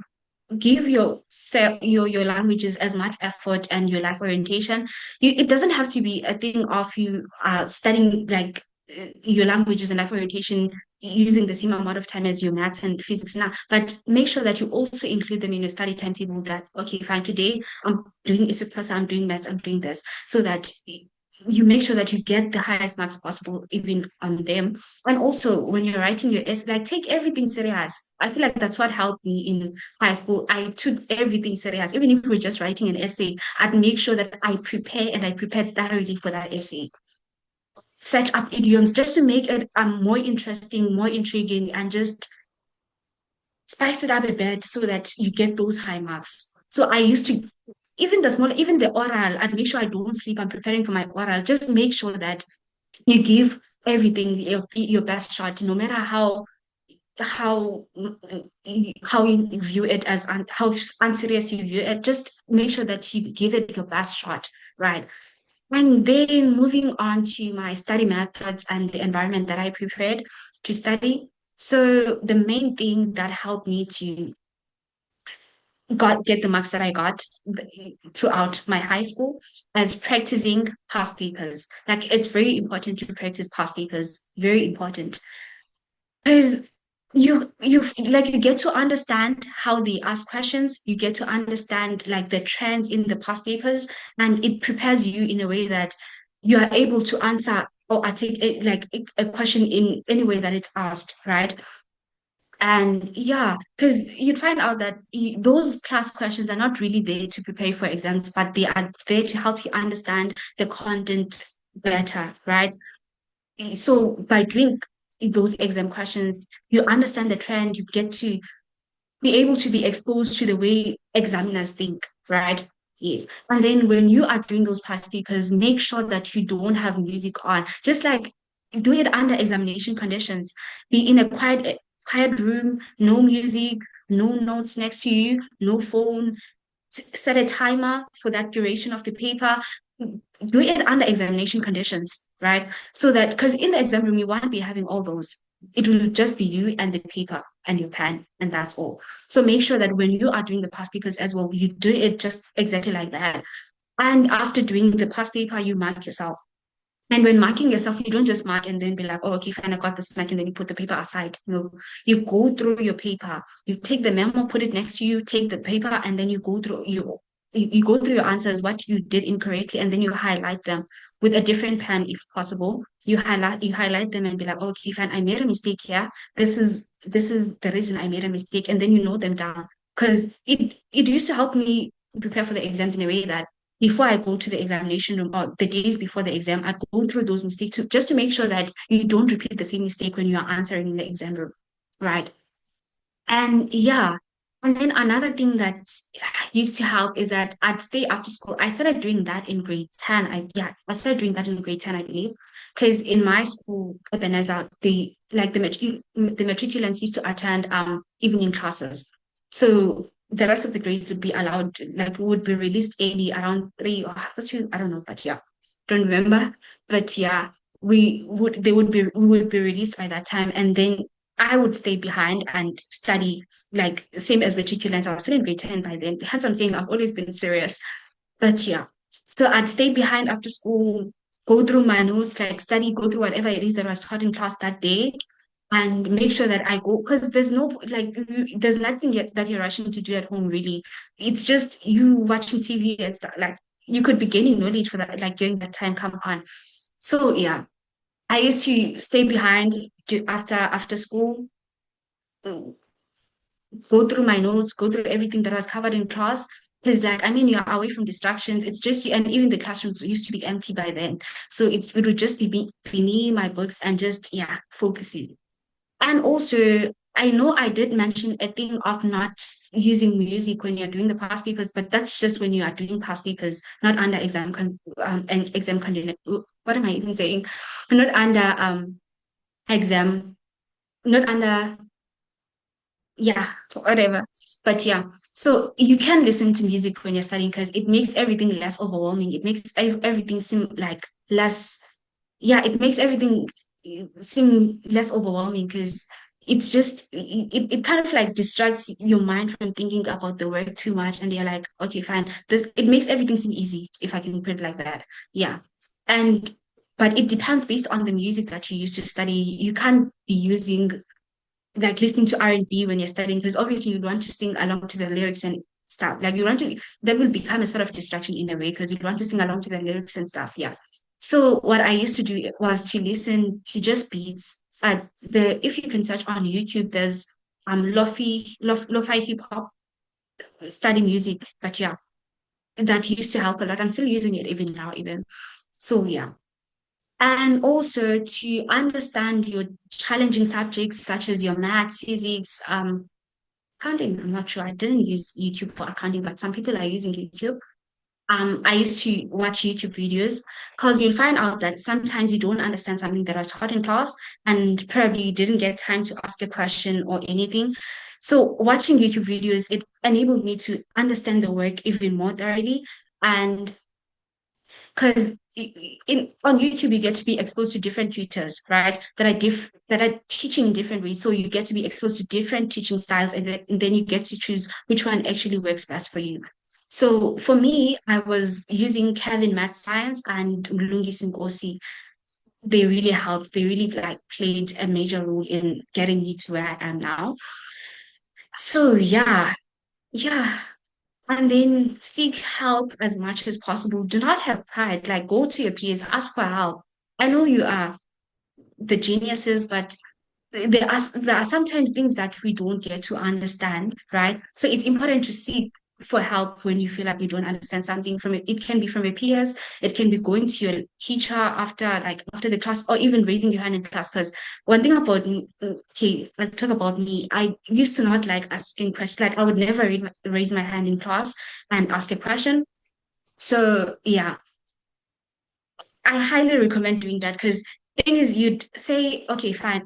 give your languages as much effort and your life orientation. It doesn't have to be a thing of you studying like your languages and life orientation using the same amount of time as your maths and physics now, but make sure that you also include them in your study timetable that, okay, fine, today I'm doing ISIP, I'm doing maths, I'm doing this, so that you make sure that you get the highest marks possible even on them. And also when you're writing your essay, like take everything serious. I feel like that's what helped me in high school. I took everything serious. Even if we're just writing an essay, I'd make sure that I prepare and I prepared thoroughly for that essay. Set up idioms just to make it more interesting, more intriguing, and just spice it up a bit so that you get those high marks. So I used to, even the oral, I'd make sure I don't sleep. I'm preparing for my oral. Just make sure that you give everything your best shot, no matter how how you view it as how unserious you view it. Just make sure that you give it your best shot, right? And then moving on to my study methods and the environment that I preferred to study. So the main thing that helped me to get the marks that I got throughout my high school as practicing past papers. Like it's very important to practice past papers, very important. Because you get to understand how they ask questions, you get to understand like the trends in the past papers, and it prepares you in a way that you are able to answer or take a question in any way that it's asked, right? And yeah, because you'd find out that those class questions are not really there to prepare for exams, but they are there to help you understand the content better, right? So by doing those exam questions, you understand the trend, you get to be able to be exposed to the way examiners think, right? Yes. And then when you are doing those past papers, make sure that you don't have music on. Just like do it under examination conditions. Be in a quiet room, no music, no notes next to you, no phone. Set a timer for that duration of the paper. Do it under examination conditions, right? So that because in the exam room, you won't be having all those. It will just be you and the paper and your pen, and that's all. So make sure that when you are doing the past papers as well, you do it just exactly like that. And after doing the past paper, you mark yourself. And when marking yourself, you don't just mark and then be like, oh, okay, fine, I got this mark, and then you put the paper aside. No, you go through your paper, you take the memo, put it next to you, take the paper, and then you go through you go through your answers, what you did incorrectly, and then you highlight them with a different pen if possible. You highlight them and be like, okay, fine, I made a mistake here. This is the reason I made a mistake, and then you note them down. Because it used to help me prepare for the exams in a way that before I go to the examination room or the days before the exam, I'd go through those mistakes just to make sure that you don't repeat the same mistake when you are answering in the exam room, right? And yeah, and then another thing that used to help is that I'd stay after school. I started doing that in grade 10. I started doing that in grade 10, I believe. Because in my school, Ebenezer, the matriculants used to attend evening classes. So the rest of the grades would be allowed, like would be released early around 3 or 2, I don't know, but yeah, don't remember. But yeah, we would be released by that time. And then I would stay behind and study like same as matriculants. I was still in grade 10 by then. Hence I'm saying I've always been serious. But yeah. So I'd stay behind after school, go through my notes, like study, go through whatever it is that was taught in class that day, and make sure that I go because there's nothing yet that you're rushing to do at home really. It's just you watching TV and stuff. Like you could be gaining knowledge for that, like during that time come on. So yeah. I used to stay behind after school, go through my notes, go through everything that was covered in class. Because, like, I mean, you're away from distractions. It's just you, and even the classrooms used to be empty by then. So it would just be me, my books, and just, yeah, focusing. And also, I know I did mention a thing of not using music when you're doing the past papers, but that's just when you are doing past papers, not under and exam content. What am I even saying? Not under exam, not under, yeah, whatever. But yeah, so you can listen to music when you're studying because it makes everything less overwhelming. It makes everything seem like less, yeah, it makes everything seem less overwhelming because it's just it kind of like distracts your mind from thinking about the work too much, and you're like, okay, fine, this it makes everything seem easy, if I can put it like that. Yeah. And but it depends based on the music that you use to study. You can't be using like listening to R&B when you're studying, because obviously you want to sing along to the lyrics and stuff. Like you want to, that will become a sort of distraction in a way because you want to sing along to the lyrics and stuff. Yeah. So what I used to do was to listen to just beats. If you can search on YouTube, there's lo-fi hip hop study music. But yeah, that used to help a lot. I'm still using it even now, even. So yeah. And also to understand your challenging subjects such as your maths, physics, accounting. I'm not sure. I didn't use YouTube for accounting, but some people are using YouTube. I used to watch YouTube videos because you'll find out that sometimes you don't understand something that was taught in class and probably didn't get time to ask a question or anything. So watching YouTube videos, it enabled me to understand the work even more thoroughly. And because in on YouTube you get to be exposed to different tutors, right? That are teaching in different ways. So you get to be exposed to different teaching styles, and then you get to choose which one actually works best for you. So for me, I was using Kevin Math Science and Mlungi Sinkosi. They really helped. They really like played a major role in getting me to where I am now. So yeah, and then seek help as much as possible. Do not have pride. Like go to your peers, ask for help. I know you are the geniuses, but there are sometimes things that we don't get to understand, right? So it's important to seek for help when you feel like you don't understand something from it. It can be from your peers, it can be going to your teacher after the class, or even raising your hand in class. Because one thing about me, okay, let's talk about me. I used to not like asking questions. Like I would never raise my hand in class and ask a question. So yeah, I highly recommend doing that because the thing is, you'd say, okay, fine.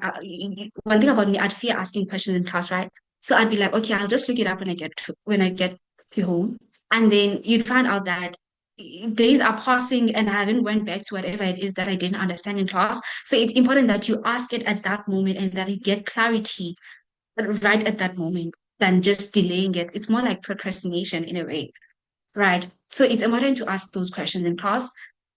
One thing about me, I'd fear asking questions in class, right? So I'd be like, okay, I'll just look it up when I get to home, and then you'd find out that days are passing and I haven't went back to whatever it is that I didn't understand in class. So it's important that you ask it at that moment and that you get clarity right at that moment than just delaying it. It's more like procrastination in a way. Right. So it's important to ask those questions in class.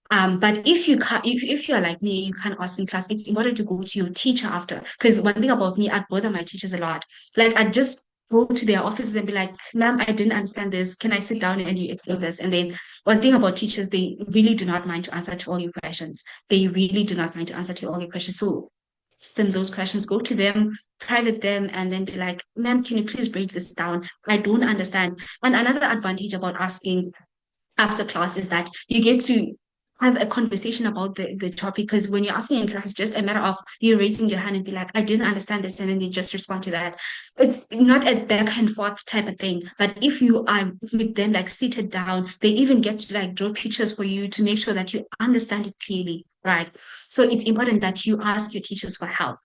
But if you can't, if you're like me, you can't ask in class, it's important to go to your teacher after. Because one thing about me, I'd bother my teachers a lot. Like I'd just go to their offices and be like, ma'am, I didn't understand this. Can I sit down and you explain this? And then one thing about teachers, they really do not mind to answer to all your questions. They really do not mind to answer to all your questions. So ask them those questions, go to them, private them, and then be like, ma'am, can you please break this down? I don't understand. And another advantage about asking after class is that you get to have a conversation about the topic, because when you're asking in class, it's just a matter of you raising your hand and be like, I didn't understand this, and then they just respond to that. It's not a back and forth type of thing. But if you are with them, like seated down, they even get to like draw pictures for you to make sure that you understand it clearly, right? So it's important that you ask your teachers for help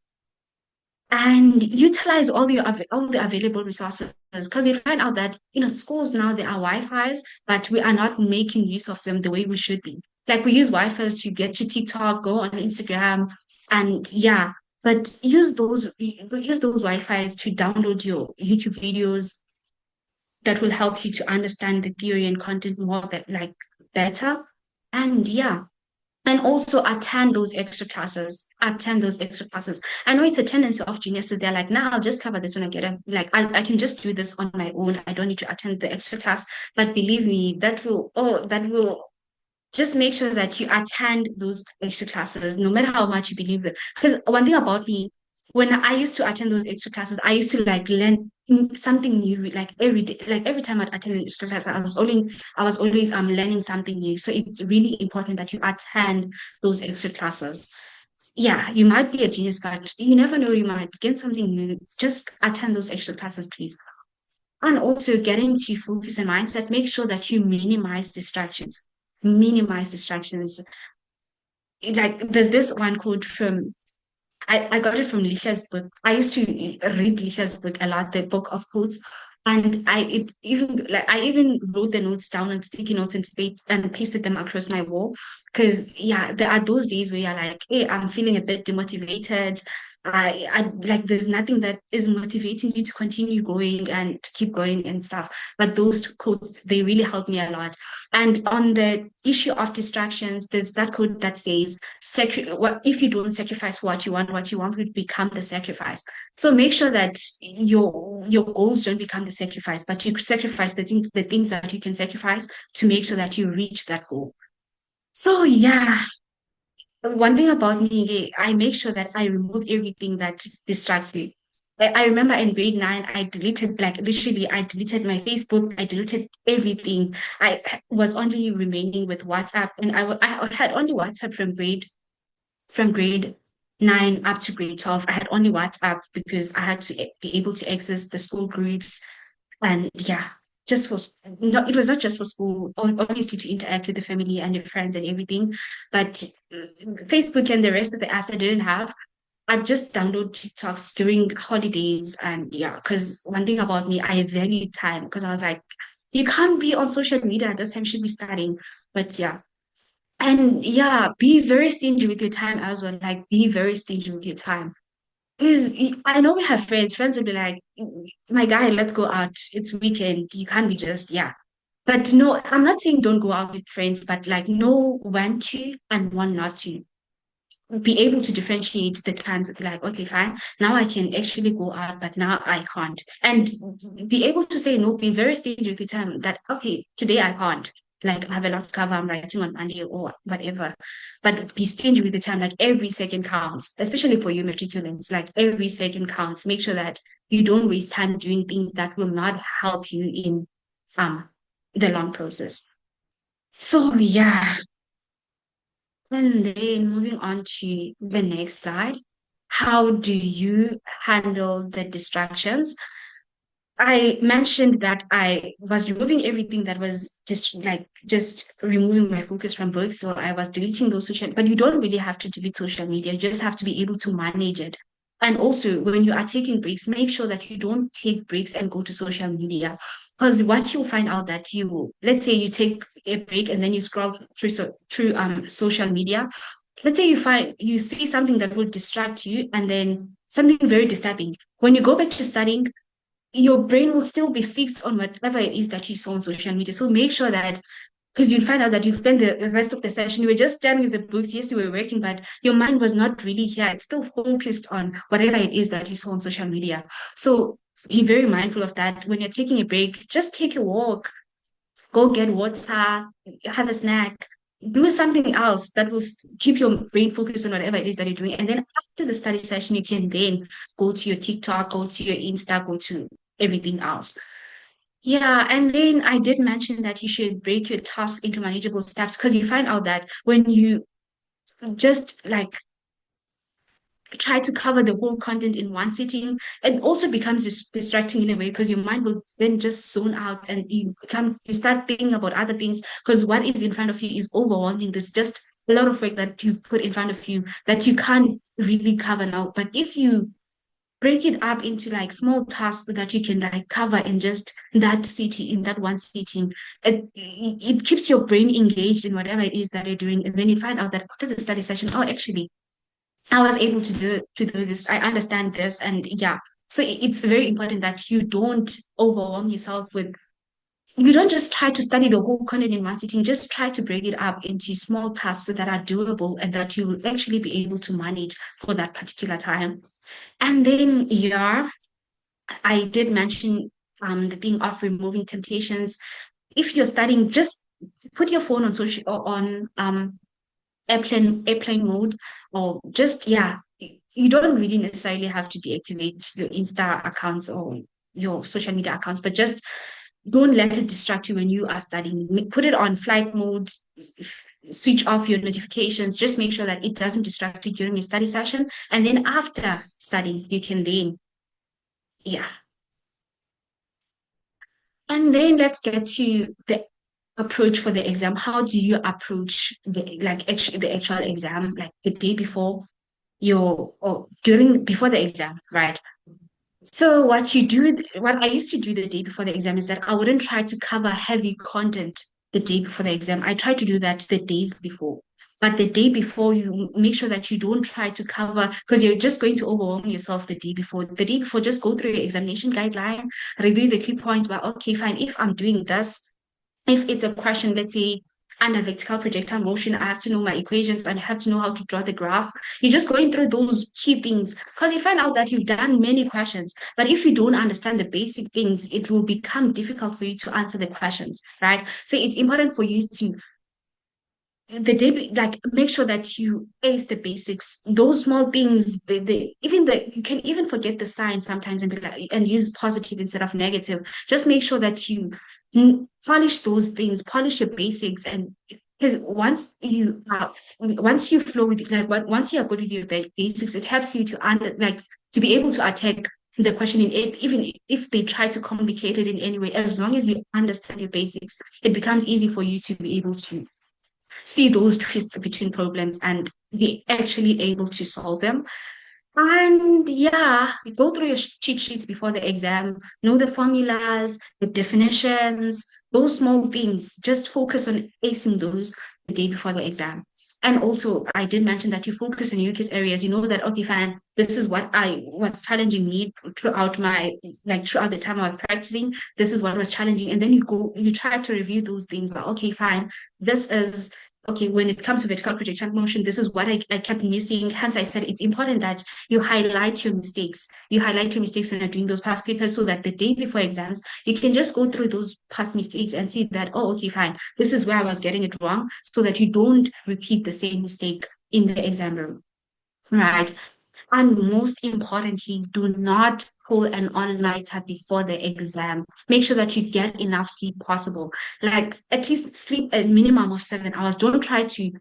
and utilize all the available resources, because you find out that schools now there are Wi-Fi's, but we are not making use of them the way we should be. Like we use Wi-Fi's to get to TikTok, go on Instagram, and yeah, but use those Wi-Fi's to download your YouTube videos that will help you to understand the theory and content more better. And yeah, and also attend those extra classes. Attend those extra classes. I know it's a tendency of geniuses. They're like, nah, I'll just cover this when I get it. Like, I can just do this on my own. I don't need to attend the extra class. But believe me, that will just make sure that you attend those extra classes, no matter how much you believe it. Because one thing about me, when I used to attend those extra classes, I used to like learn something new, like every day, like every time I'd attend an extra class, I was always learning something new. So it's really important that you attend those extra classes. Yeah, you might be a genius, but you never know, you might get something new. Just attend those extra classes, please. And also getting to focus and mindset, make sure that you minimize distractions. Minimize distractions. Like there's this one quote from I got it from Lisha's book. I used to read Lisha's book a lot, the book of quotes. And I even wrote the notes down on sticky notes and pasted them across my wall. Because yeah, there are those days where you're like, hey, I'm feeling a bit demotivated. I like there's nothing that is motivating you to continue going and to keep going and stuff. But those quotes, they really helped me a lot. And on the issue of distractions, there's that quote that says, what if you don't sacrifice what you want will become the sacrifice. So make sure that your goals don't become the sacrifice, but you sacrifice the things that you can sacrifice to make sure that you reach that goal. So yeah, one thing about me, I make sure that I remove everything that distracts me. I remember in grade 9, I deleted, like literally, I deleted my Facebook, I deleted everything. I was only remaining with WhatsApp, and I had only WhatsApp from grade 9 up to grade 12. I had only WhatsApp because I had to be able to access the school groups. And yeah, just for no, it was not just for school, obviously to interact with the family and your friends and everything. But Facebook and the rest of the apps I didn't have. I just download TikToks during holidays. And yeah, because one thing about me, I value time because I was like, you can't be on social media at this time, you should be studying. But yeah, and yeah, be very stingy with your time as well. Like, be very stingy with your time. Because I know we have friends. Friends will be like, my guy, let's go out. It's weekend. You can't be just, yeah. But no, I'm not saying don't go out with friends, but like know when to and when not to. Be able to differentiate the times of like, okay, fine, now I can actually go out, but now I can't. And be able to say no, be very stingy with the time that, okay, today I can't. Like I have a lot to cover, I'm writing on Monday or whatever. But be stingy with the time, like every second counts, especially for you matriculants, like every second counts. Make sure that you don't waste time doing things that will not help you in um the long process. So yeah, and then moving on to the next slide, how do you handle the distractions? I mentioned that I was removing everything that was just removing my focus from books. So I was deleting those social, but you don't really have to delete social media. You just have to be able to manage it. And also, when you are taking breaks, make sure that you don't take breaks and go to social media. Because what you'll find out that let's say you take a break and then you scroll through social media. Let's say you see something that will distract you, and then something very disturbing. When you go back to studying, your brain will still be fixed on whatever it is that you saw on social media. So make sure that, because you'll find out that you spend the rest of the session, you were just done with the books. Yes, you were working, but your mind was not really here. It's still focused on whatever it is that you saw on social media. So be very mindful of that. When you're taking a break, just take a walk, go get water, have a snack, do something else that will keep your brain focused on whatever it is that you're doing. And then after the study session, you can then go to your TikTok, go to your Insta, go to everything else. Yeah, and then I did mention that you should break your task into manageable steps because you find out that when you just like try to cover the whole content in one sitting, it also becomes distracting in a way because your mind will then just zone out and you start thinking about other things because what is in front of you is overwhelming. There's just a lot of work that you've put in front of you that you can't really cover now. But if you break it up into like small tasks that you can like cover in just in that one sitting, it keeps your brain engaged in whatever it is that you're doing. And then you find out that after the study session, oh, actually, I was able to do this. I understand this, and yeah. So it's very important that you don't overwhelm yourself with. You don't just try to study the whole content in one sitting. Just try to break it up into small tasks that are doable and that you will actually be able to manage for that particular time. And then yeah, I did mention the thing of removing temptations. If you're studying, just put your phone on social or on airplane mode, or just you don't really necessarily have to deactivate your Insta accounts or your social media accounts, but just don't let it distract you when you are studying. Put it on flight mode, switch off your notifications, just make sure that it doesn't distract you during your study session. And then after studying, you can then, yeah. And then let's get to the approach for the exam. How do you approach the actual exam, like the day before or before the exam, right? So what I used to do the day before the exam is that I wouldn't try to cover heavy content the day before the exam. I try to do that the days before. But the day before, you make sure that you don't try to cover, because you're just going to overwhelm yourself the day before. The day before, just go through your examination guideline, review the key points. But okay, fine. If I'm doing this, if it's a question, let's say under vertical projectile motion, I have to know my equations and I have to know how to draw the graph. You're just going through those key things because you find out that you've done many questions. But if you don't understand the basic things, it will become difficult for you to answer the questions, right? So it's important for you to make sure that you ace the basics, those small things. You can even forget the sign sometimes and be like, and use positive instead of negative. Just make sure that you polish those things, polish your basics. And because once you flow with it, once you are good with your basics, it helps you to be able to attack the question in it, even if they try to complicate it in any way. As long as you understand your basics, it becomes easy for you to be able to see those twists between problems and be actually able to solve them. And go through your cheat sheets before the exam, know the formulas, the definitions, those small things. Just focus on acing those the day before the exam. And also, I did mention that you focus on UCAS areas. You know that, okay, fine, this is what was challenging me throughout the time I was practicing. This is what was challenging. And then you try to review those things. But okay, fine, this is okay, when it comes to vertical projectile motion, this is what I kept missing. Hence, I said it's important that you highlight your mistakes. You highlight your mistakes when you're doing those past papers so that the day before exams, you can just go through those past mistakes and see that, oh, okay, fine, this is where I was getting it wrong, so that you don't repeat the same mistake in the exam room, right? And most importantly, do not pull an all-nighter before the exam. Make sure that you get enough sleep possible. Like at least sleep a minimum of 7 hours. Don't try to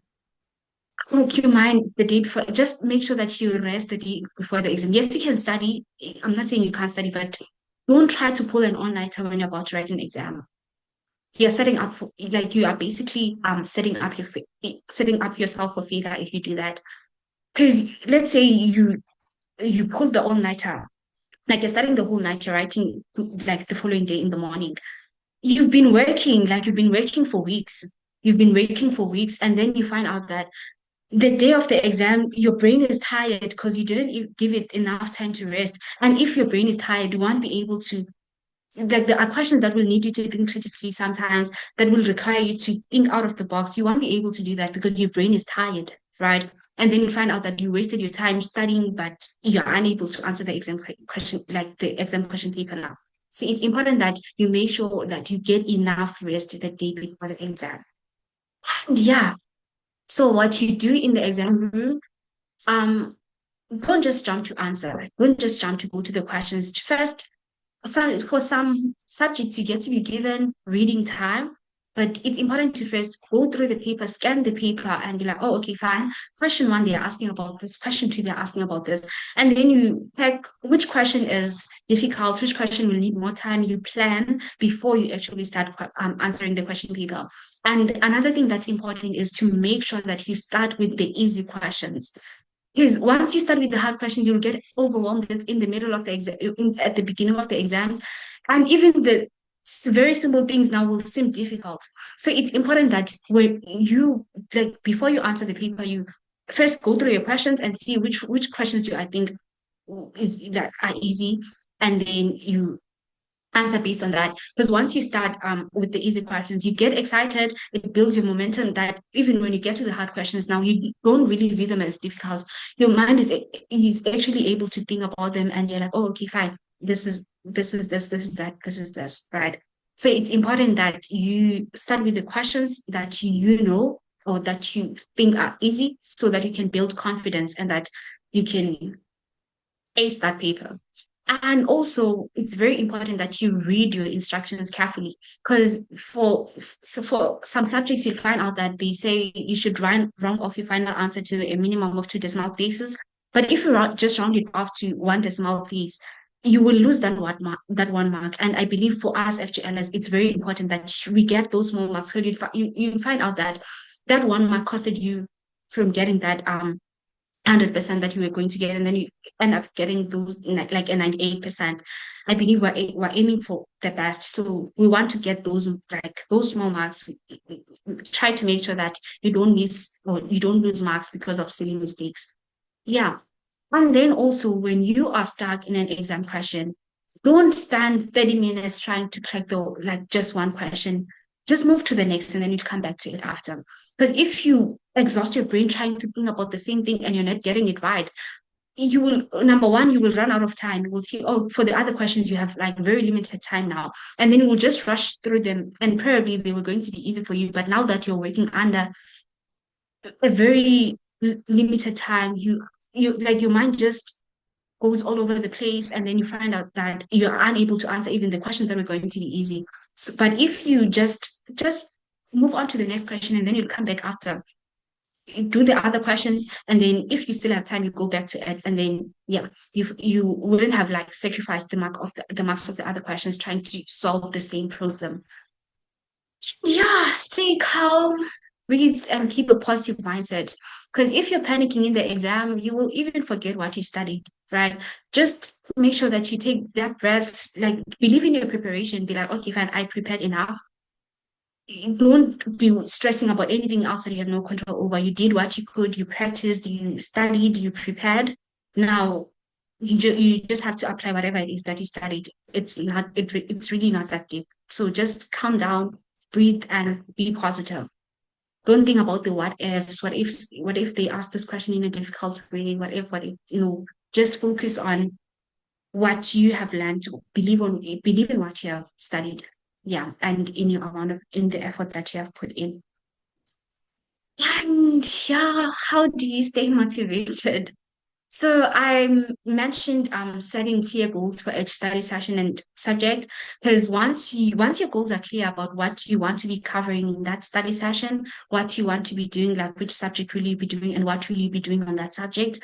keep your mind the day before. Just make sure that you rest the day before the exam. Yes, you can study. I'm not saying you can't study, but don't try to pull an all-nighter when you're about to write an exam. You're setting up you are basically setting up yourself for failure if you do that. Because let's say you pull the all-nighter, like you're studying the whole night, you're writing like the following day in the morning. You've been working for weeks. You've been working for weeks, and then you find out that the day of the exam, your brain is tired because you didn't give it enough time to rest. And if your brain is tired, you won't be able to, there are questions that will need you to think critically sometimes, that will require you to think out of the box. You won't be able to do that because your brain is tired, right? And then you find out that you wasted your time studying, but you're unable to answer the exam question, like the exam question paper now. So it's important that you make sure that you get enough rest the day before the exam. And so what you do in the exam room, don't just jump to answer. Don't just jump to go to the questions. First, for some subjects, you get to be given reading time, but it's important to first go through the paper, scan the paper, and be like, oh, okay, fine. Question 1, they're asking about this. Question 2, they're asking about this. And then you pick which question is difficult, which question will need more time. You plan before you actually start answering the question paper. And another thing that's important is to make sure that you start with the easy questions. Because once you start with the hard questions, you'll get overwhelmed in the middle of the exam, at the beginning of the exams. And even the very simple things now will seem difficult. So it's important that when you, before you answer the paper, you first go through your questions and see which questions I think that are easy. And then you answer based on that. Because once you start with the easy questions, you get excited, it builds your momentum that even when you get to the hard questions now, you don't really view them as difficult. Your mind is actually able to think about them, and you're like, oh, okay, fine. This is that, this is this, right? So it's important that you start with the questions that you know or that you think are easy so that you can build confidence and that you can ace that paper. And also, it's very important that you read your instructions carefully because for some subjects, you find out that they say you should round off your final answer to a minimum of two decimal places. But if you just round it off to one decimal place, you will lose that 1 mark. And I believe for us FGLs, it's very important that we get those small marks. So you find out that that 1 mark costed you from getting that 100% that you were going to get, and then you end up getting those like a 98%. I believe we're aiming for the best, so we want to get those small marks. Try to make sure that you don't miss or you don't lose marks because of silly mistakes. Yeah. And then also when you are stuck in an exam question, don't spend 30 minutes trying to crack just one question. Just move to the next and then you come back to it after. Because if you exhaust your brain trying to think about the same thing and you're not getting it right, you will, number one, you will run out of time. You will see, oh, for the other questions, you have like very limited time now. And then you will just rush through them and probably they were going to be easy for you. But now that you're working under a very limited time, you like your mind just goes all over the place, and then you find out that you're unable to answer even the questions that were going to be easy. So, but if you just move on to the next question, and then you come back after, you do the other questions, and then if you still have time, you go back to it, and then yeah, you wouldn't have like sacrificed the marks of the other questions trying to solve the same problem. Yeah, stay calm, breathe, and keep a positive mindset. Because if you're panicking in the exam, you will even forget what you studied, right? Just make sure that you take that breath, like believe in your preparation, be like, okay, fine, I prepared enough. Don't be stressing about anything else that you have no control over. You did what you could, you practiced, you studied, you prepared. Now you just have to apply whatever it is that you studied. It's really not that deep. So just calm down, breathe, and be positive. Don't think about the what ifs. What if they ask this question in a difficult way? What if, just focus on what you have learned, believe in what you have studied. Yeah, and in the effort that you have put in. And yeah, how do you stay motivated? So I mentioned setting clear goals for each study session and subject, because once your goals are clear about what you want to be covering in that study session, what you want to be doing, like which subject will you be doing and what will you be doing on that subject,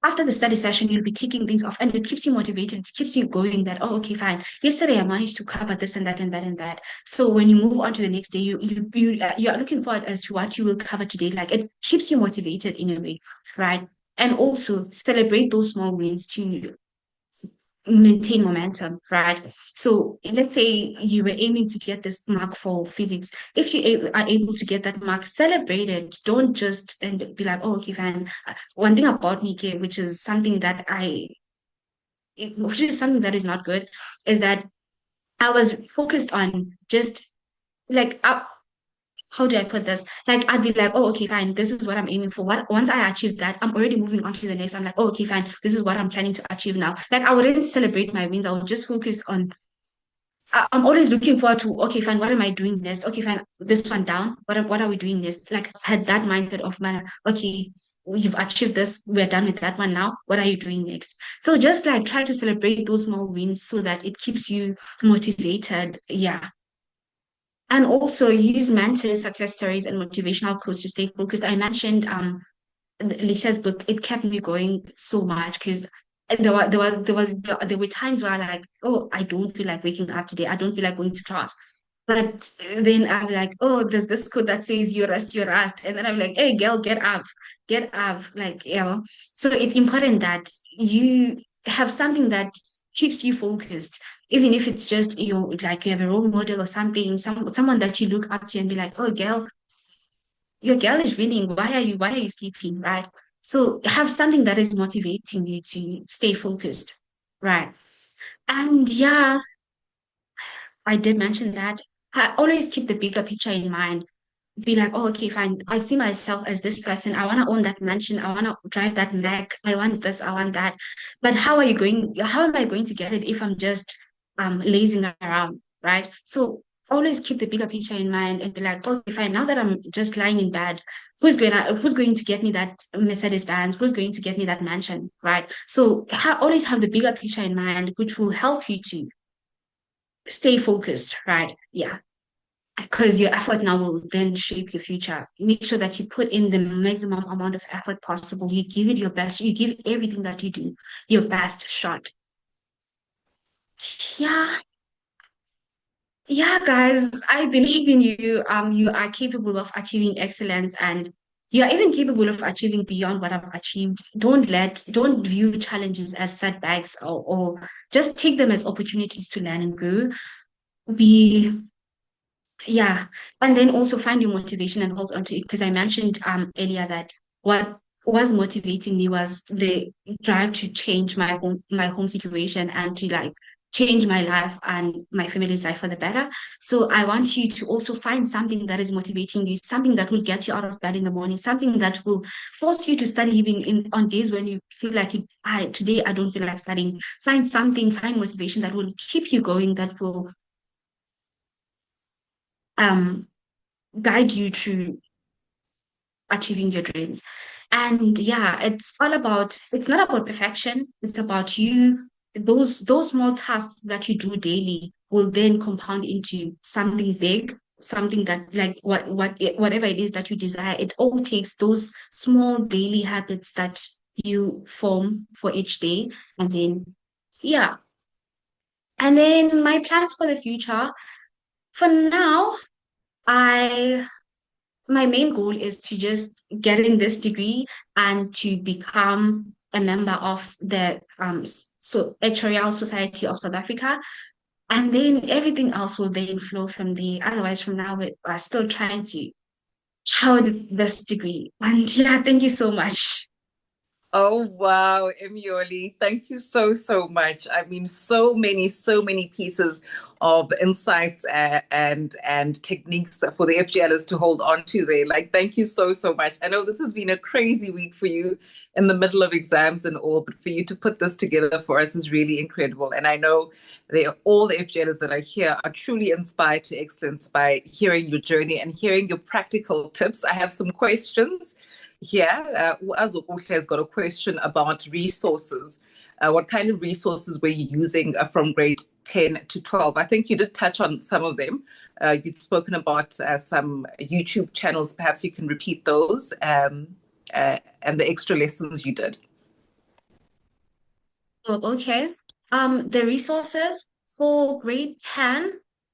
after the study session, you'll be ticking things off and it keeps you motivated. It keeps you going that, oh, okay, fine. Yesterday I managed to cover this and that and that and that. So when you move on to the next day, you are looking forward as to what you will cover today. Like it keeps you motivated in a way, right? And also celebrate those small wins to maintain momentum, right? So let's say you were aiming to get this mark for physics. If you are able to get that mark, celebrate it. Don't just and be like, oh, okay, fine. One thing about me, which is something that which is something that is not good, is that I was focused on just like how do I put this? Like I'd be like, oh, okay, fine. This is what I'm aiming for. What once I achieve that, I'm already moving on to the next. I'm like, oh, okay, fine. This is what I'm planning to achieve now. Like I wouldn't celebrate my wins. I would just focus on. I'm always looking forward to. Okay, fine. What am I doing next? Okay, fine. This one down. What are we doing next? Like I had that mindset of man. Okay, you've achieved this. We're done with that one now. What are you doing next? So just like try to celebrate those small wins so that it keeps you motivated. Yeah, and also use mentors, success stories, and motivational quotes to stay focused. I mentioned Lisha's book. It kept me going so much because there were times where I like, oh, I don't feel like waking up today. I don't feel like going to class. But then I'm like, oh, there's this quote that says you rest. And then I'm like, hey, girl, get up. Like, So it's important that you have something that keeps you focused, even if it's just like you have a role model or something, someone that you look up to and be like, oh, girl, your girl is winning. Why are you sleeping? Right. So have something that is motivating you to stay focused. Right. And yeah, I did mention that. I always keep the bigger picture in mind. Be like, oh, okay, fine. I see myself as this person. I want to own that mansion. I want to drive that Mac. I want this. I want that. But how am I going to get it if I'm just lazing around? right? So always keep the bigger picture in mind and be like, okay, fine, now that I'm just lying in bed, who's going to get me that Mercedes Benz? Who's going to get me that mansion, right? So always have the bigger picture in mind, which will help you to stay focused, right? Yeah. Because your effort now will then shape your future. Make sure that you put in the maximum amount of effort possible. You give it your best. You give everything that you do your best shot. Yeah, yeah, guys, I believe in you. You are capable of achieving excellence, and you are even capable of achieving beyond what I've achieved. Don't view challenges as setbacks, or just take them as opportunities to learn and grow. Be Yeah, and then also find your motivation and hold on to it. Because I mentioned earlier that what was motivating me was the drive to change my home situation and to like change my life and my family's life for the better. So I want you to also find something that is motivating you, something that will get you out of bed in the morning, something that will force you to study even in on days when you feel like today I don't feel like studying. Find motivation that will keep you going, that will um guide you to achieving your dreams. And yeah, it's not about perfection, it's about you. Those small tasks that you do daily will then compound into something big, something that like whatever it is that you desire. It all takes those small daily habits that you form for each day. And then yeah. And then my plans for the future. For now, I my main goal is to just get in this degree and to become a member of the Actuarial Society of South Africa. And then everything else will then flow from there. Otherwise, from now, we're still trying to chow this degree. And yeah, thank you so much. Oh, wow, Amyoli, thank you so, so much. I mean, so many pieces of insights and techniques that for the FGLers to hold on to there. Like, thank you so, so much. I know this has been a crazy week for you in the middle of exams and all, but for you to put this together for us is really incredible. And I know all the FGLers that are here are truly inspired to excellence by hearing your journey and hearing your practical tips. I have some questions here. Uazukuhle has got a question about resources. What kind of resources were you using from grade 10 to 12? I think you did touch on some of them. You'd spoken about some YouTube channels. Perhaps you can repeat those and the extra lessons you did. Oh, okay. The resources for grade 10,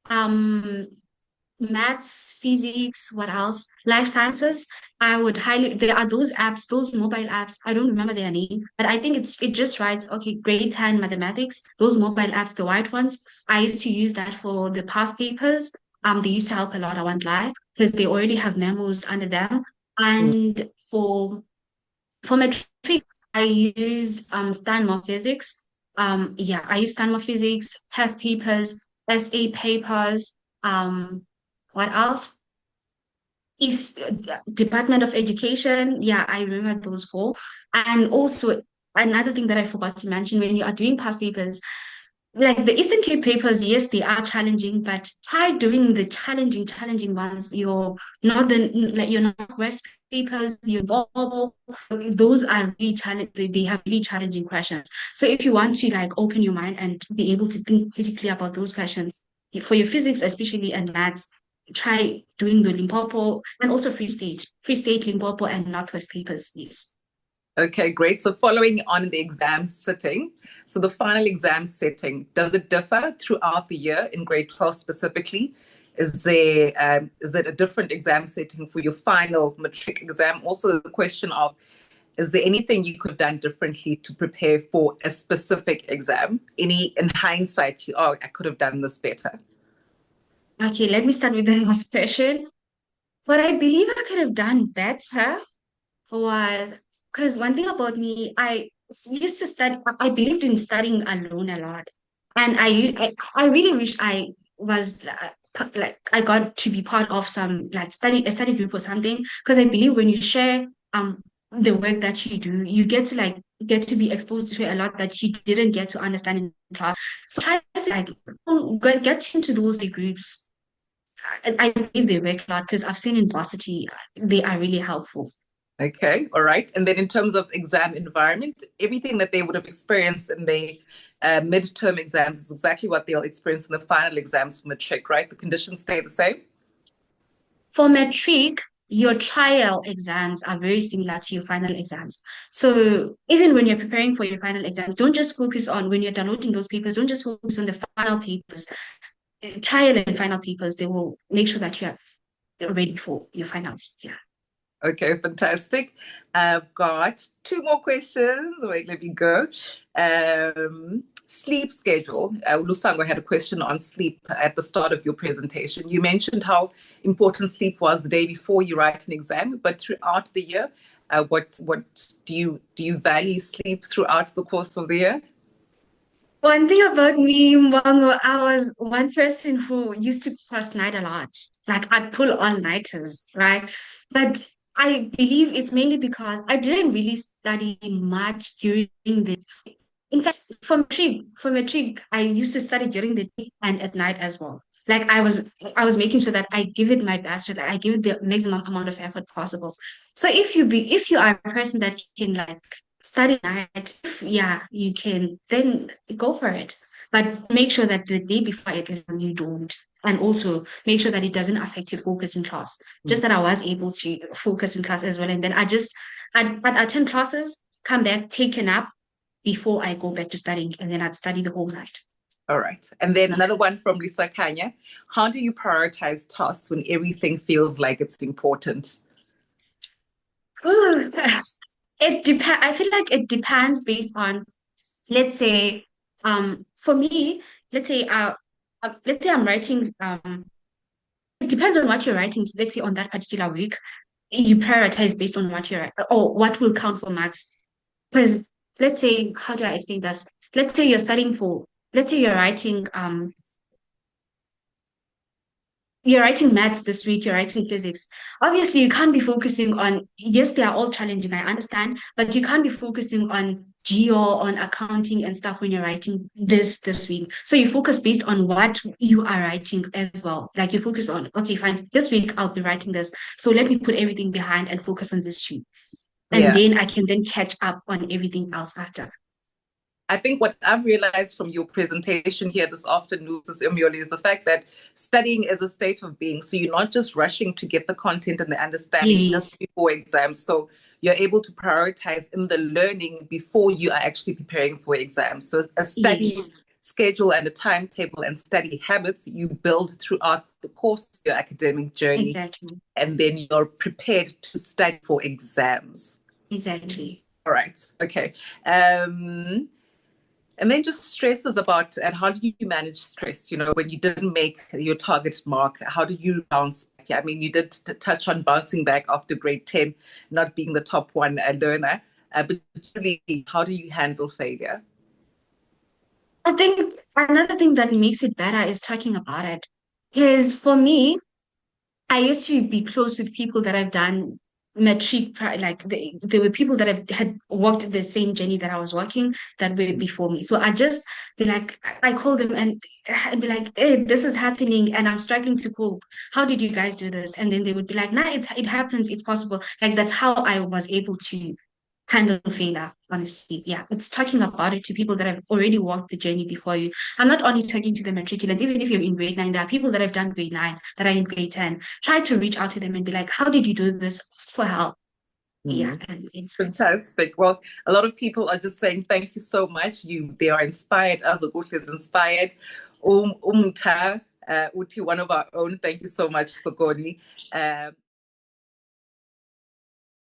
um, maths, physics, what else? Life sciences. I would highly, there are those apps, those mobile apps. I don't remember their name, but I think it just writes, okay, grade 10 mathematics, those mobile apps, the white ones. I used to use that for the past papers. They used to help a lot, I won't lie, because they already have memos under them. And for matric, I used Stanmore Physics. Yeah, I used Stanmore Physics, test papers, SA papers, what else? Is Department of Education. Yeah, I remember those four. And also another thing that I forgot to mention, when you are doing past papers, like the Eastern Cape papers, yes, they are challenging, but try doing the challenging ones. Your Northwest papers, your Bobo, those are really challenging. They have really challenging questions. So if you want to like open your mind and be able to think critically about those questions, for your physics especially and maths, try doing the Limpopo and also Free State, Limpopo, and Northwest papers, yes. Okay, great. So following on the exam sitting, so the final exam setting, does it differ throughout the year in grade 12 specifically? Is it a different exam setting for your final matric exam? Also the question of, is there anything you could have done differently to prepare for a specific exam? Any, in hindsight, I could have done this better? Okay, let me start with the last question. What I believe I could have done better was because one thing about me, I used to study, I believed in studying alone a lot. And I really wish I was like, I got to be part of some like a study group or something. Because I believe when you share the work that you do, you get to like get to be exposed to a lot that you didn't get to understand in class. So try to get into those groups. I believe they work a lot because I've seen in varsity they are really helpful. Okay, all right. And then in terms of exam environment, everything that they would have experienced in the midterm exams is exactly what they'll experience in the final exams for matric, right? The conditions stay the same? For matric, your trial exams are very similar to your final exams. So even when you're preparing for your final exams, don't just focus on when you're downloading those papers, don't just focus on the final papers. Trial and final papers, they will make sure that you're ready for your finals. Yeah. Okay, fantastic. I've got two more questions. Wait, let me go. Sleep schedule. Lusango had a question on sleep at the start of your presentation. You mentioned how important sleep was the day before you write an exam, but throughout the year, what do you value sleep throughout the course of the year? One thing about me, Mbongo, I was one person who used to cross night a lot. Like I'd pull all-nighters, right? But I believe it's mainly because I didn't really study much during the in fact, for matric, I used to study during the day and at night as well. Like I was making sure that I give it my best, like I give it the maximum amount of effort possible. So if you are a person that can like study night, yeah, you can then go for it. But make sure that the day before it is you don't. And also make sure that it doesn't affect your focus in class. Just that I was able to focus in class as well. And then I'd attend classes, come back, take a nap, before I go back to studying, and then I'd study the whole night. All right. And then another one from Lisa Kanya. How do you prioritize tasks when everything feels like it's important? Ooh, it depends. I feel like it depends based on, let's say, for me, let's say I'm writing, it depends on what you're writing. Let's say on that particular week, you prioritize based on what you're, or what will count for marks. Because let's say, how do I explain this? Let's say you're studying for, let's say you're writing maths this week, you're writing physics. Obviously, you can't be focusing on, yes, they are all challenging, I understand, but you can't be focusing on geo, on accounting and stuff when you're writing this week. So you focus based on what you are writing as well. Like you focus on, okay, fine, this week I'll be writing this. So let me put everything behind and focus on this sheet. And Yeah. then I can then catch up on everything else after. I think what I've realized from your presentation here this afternoon, Ms Amyoli, is the fact that studying is a state of being. So you're not just rushing to get the content and the understanding just before exams. So you're able to prioritize in the learning before you are actually preparing for exams. So a study schedule and a timetable and study habits you build throughout the course of your academic journey. Exactly. And then you're prepared to study for exams. Exactly. All right. Okay. And then just stresses about, and how do you manage stress? You know, when you didn't make your target mark, how do you bounce back? I mean, you did touch on bouncing back after grade 10, not being the top one learner, but really, how do you handle failure? I think another thing that makes it better is talking about it. Because for me, I used to be close with people that I've done matric, like there were people that had walked the same journey that I was walking that were before me. So I just be like, I call them and be like, hey, this is happening and I'm struggling to cope. How did you guys do this? And then they would be like, nah, it happens, it's possible. Like that's how I was able to handle failure, honestly. Yeah, it's talking about it to people that have already walked the journey before you. I'm not only talking to the matriculants, even if you're in grade 9, there are people that have done grade 9 that are in grade 10. Try to reach out to them and be like, how did you do this? Ask for help. Yeah, and it's fantastic. Well, a lot of people are just saying thank you so much. They are inspired. Azokuhle is inspired. Umta, Uti, one of our own. Thank you so much, Sokoni.